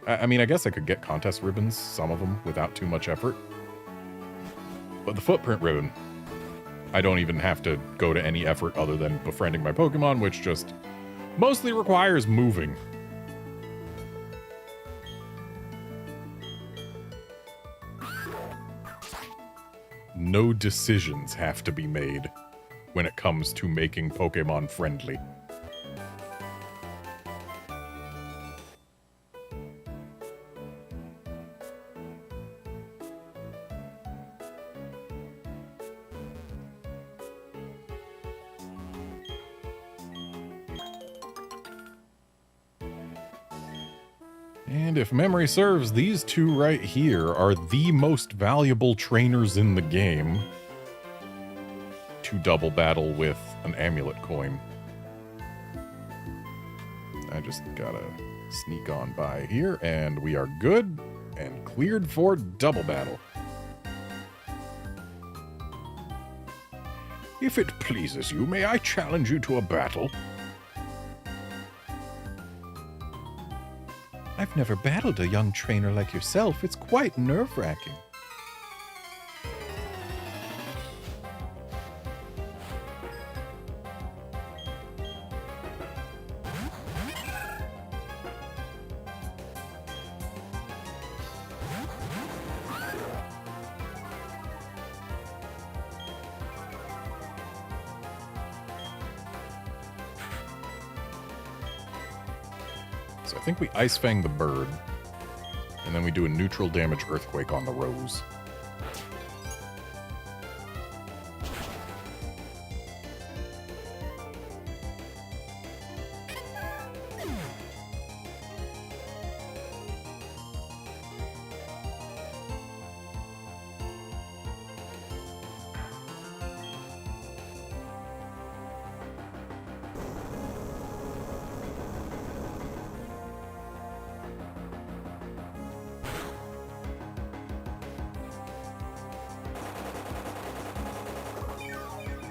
I mean, I guess I could get contest ribbons, some of them, without too much effort. But the Footprint Ribbon, I don't even have to go to any effort other than befriending my Pokemon, which just mostly requires moving. No decisions have to be made when it comes to making Pokemon friendly. And if memory serves, these 2 right here are the most valuable trainers in the game to double battle with an amulet coin. I just gotta sneak on by here, and we are good and cleared for double battle. If it pleases you, may I challenge you to a battle? I've never battled a young trainer like yourself. It's quite nerve-wracking. So I think we Ice Fang the bird, and then we do a neutral damage Earthquake on the rose.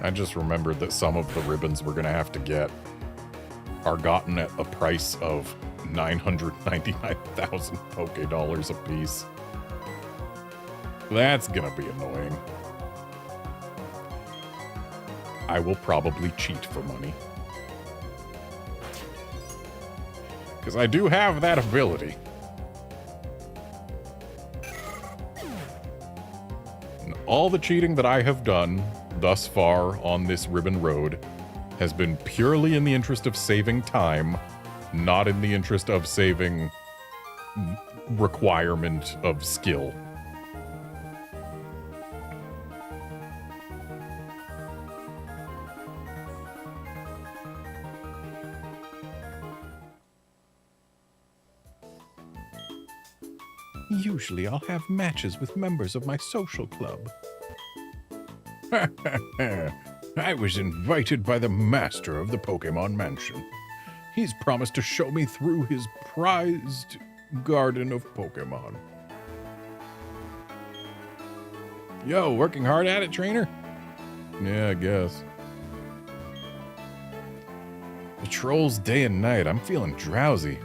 I just remembered that some of the ribbons we're going to have to get are gotten at a price of 999,000 Poké Dollars a piece. That's going to be annoying. I will probably cheat for money. Because I do have that ability. And all the cheating that I have done thus far on this ribbon road has been purely in the interest of saving time, not in the interest of saving requirement of skill. Usually I'll have matches with members of my social club. I was invited by the master of the Pokemon Mansion. He's promised to show me through his prized garden of Pokemon. Yo, working hard at it, trainer? Yeah, I guess. Patrols day and night. I'm feeling drowsy.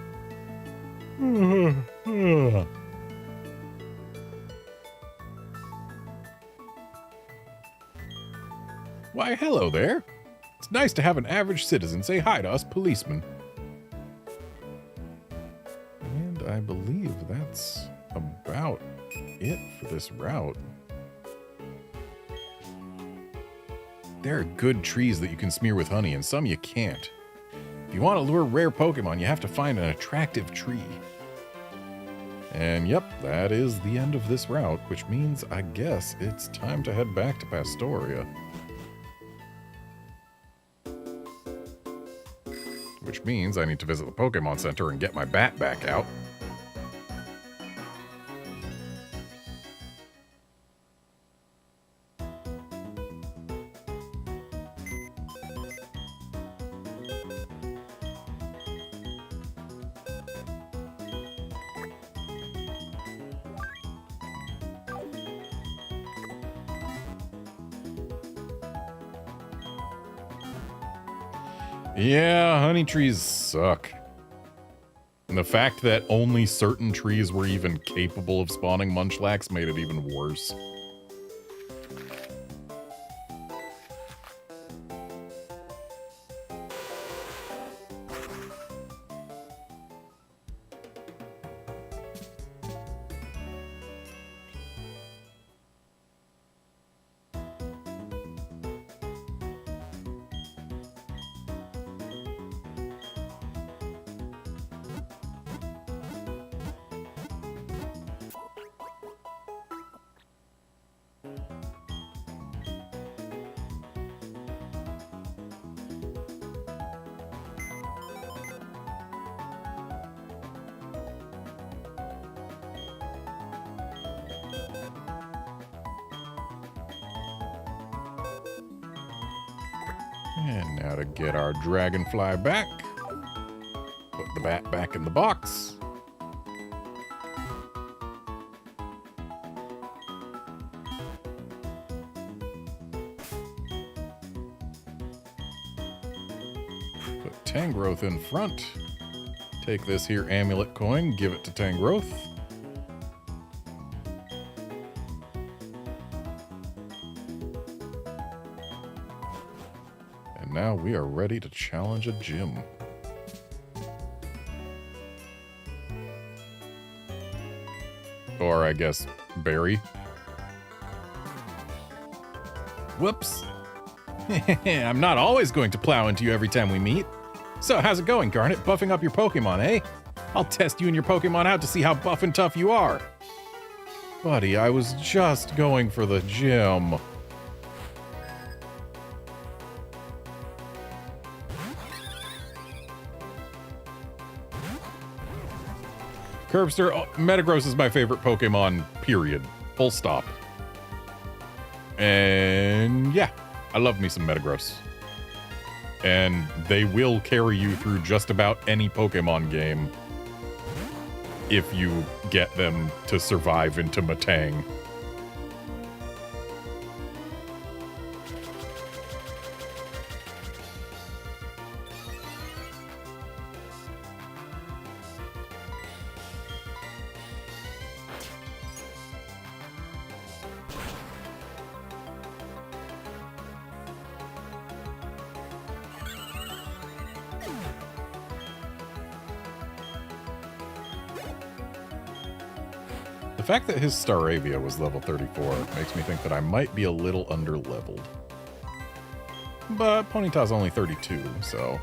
Why, hello there. It's nice to have an average citizen say hi to us policemen. And I believe that's about it for this route. There are good trees that you can smear with honey, and some you can't. If you want to lure rare Pokemon, you have to find an attractive tree. And yep, that is the end of this route, which means I guess it's time to head back to Pastoria. Which means I need to visit the Pokemon Center and get my bat back out. Yeah, honey trees suck. And the fact that only certain trees were even capable of spawning Munchlax made it even worse. And now to get our Dragonfly back. Put the bat back in the box. Put Tangrowth in front. Take this here amulet coin, give it to Tangrowth. Now we are ready to challenge a gym. Or I guess Barry. Whoops. I'm not always going to plow into you every time we meet. So how's it going, Garnet? Buffing up your Pokemon, eh? I'll test you and your Pokemon out to see how buff and tough you are. Buddy, I was just going for the gym. Curbster, Metagross is my favorite Pokemon, period. Full stop. And yeah, I love me some Metagross. And they will carry you through just about any Pokemon game if you get them to survive into Matang. The fact that his Staravia was level 34 makes me think that I might be a little under-leveled. But Ponyta's only 32, so...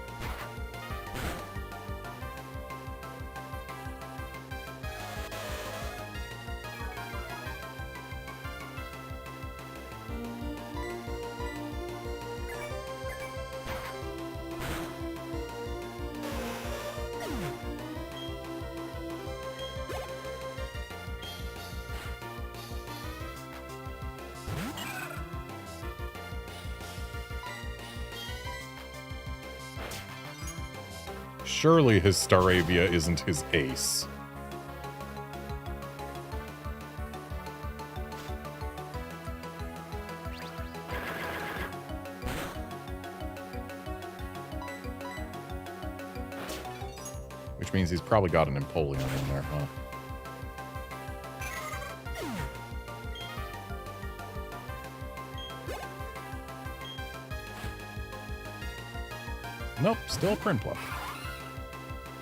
Surely his Staravia isn't his ace. Which means he's probably got an Empoleon in there, huh? Nope, still a Prinpluff.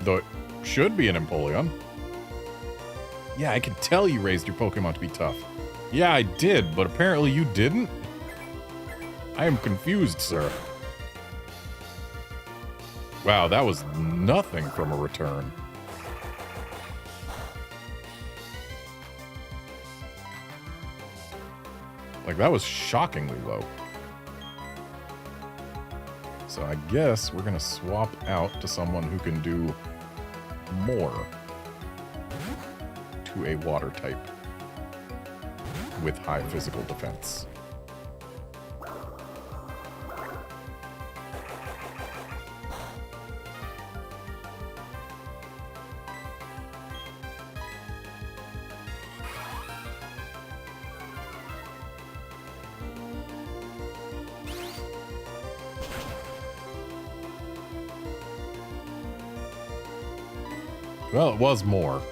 Though it should be an Empoleon. Yeah, I can tell you raised your Pokemon to be tough. Yeah, I did, but apparently you didn't? I am confused, sir. Wow, that was nothing from a return. Like, that was shockingly low. So I guess we're gonna swap out to someone who can do more to a water type with high physical defense. Well, it was more.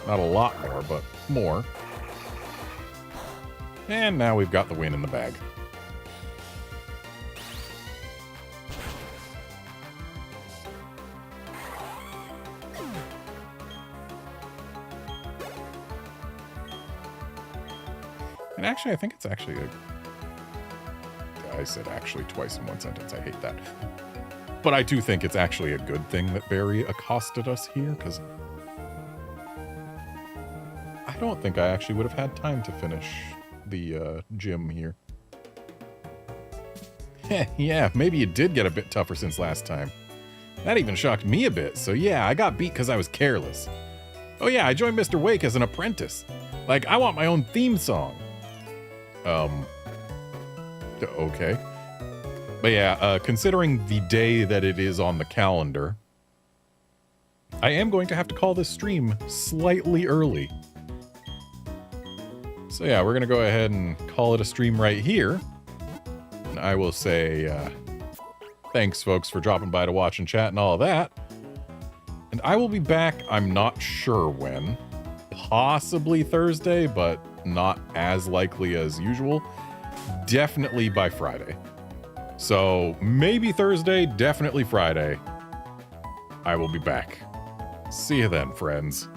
Not a lot more, but more. And now we've got the win in the bag. And actually, I think it's actually a... I said actually twice in one sentence. I hate that. But I do think it's actually a good thing that Barry accosted us here, because I don't think I actually would have had time to finish the gym here. Yeah, maybe you did get a bit tougher since last time. That even shocked me a bit, so yeah, I got beat because I was careless. Oh yeah, I joined Mr. Wake as an apprentice. Like, I want my own theme song. Okay. But yeah, considering the day that it is on the calendar, I am going to have to call this stream slightly early. So yeah, we're going to go ahead and call it a stream right here. And I will say thanks, folks, for dropping by to watch and chat and all of that. And I will be back, I'm not sure when. Possibly Thursday, but not as likely as usual. Definitely by Friday. So maybe Thursday, definitely Friday. I will be back. See you then, friends.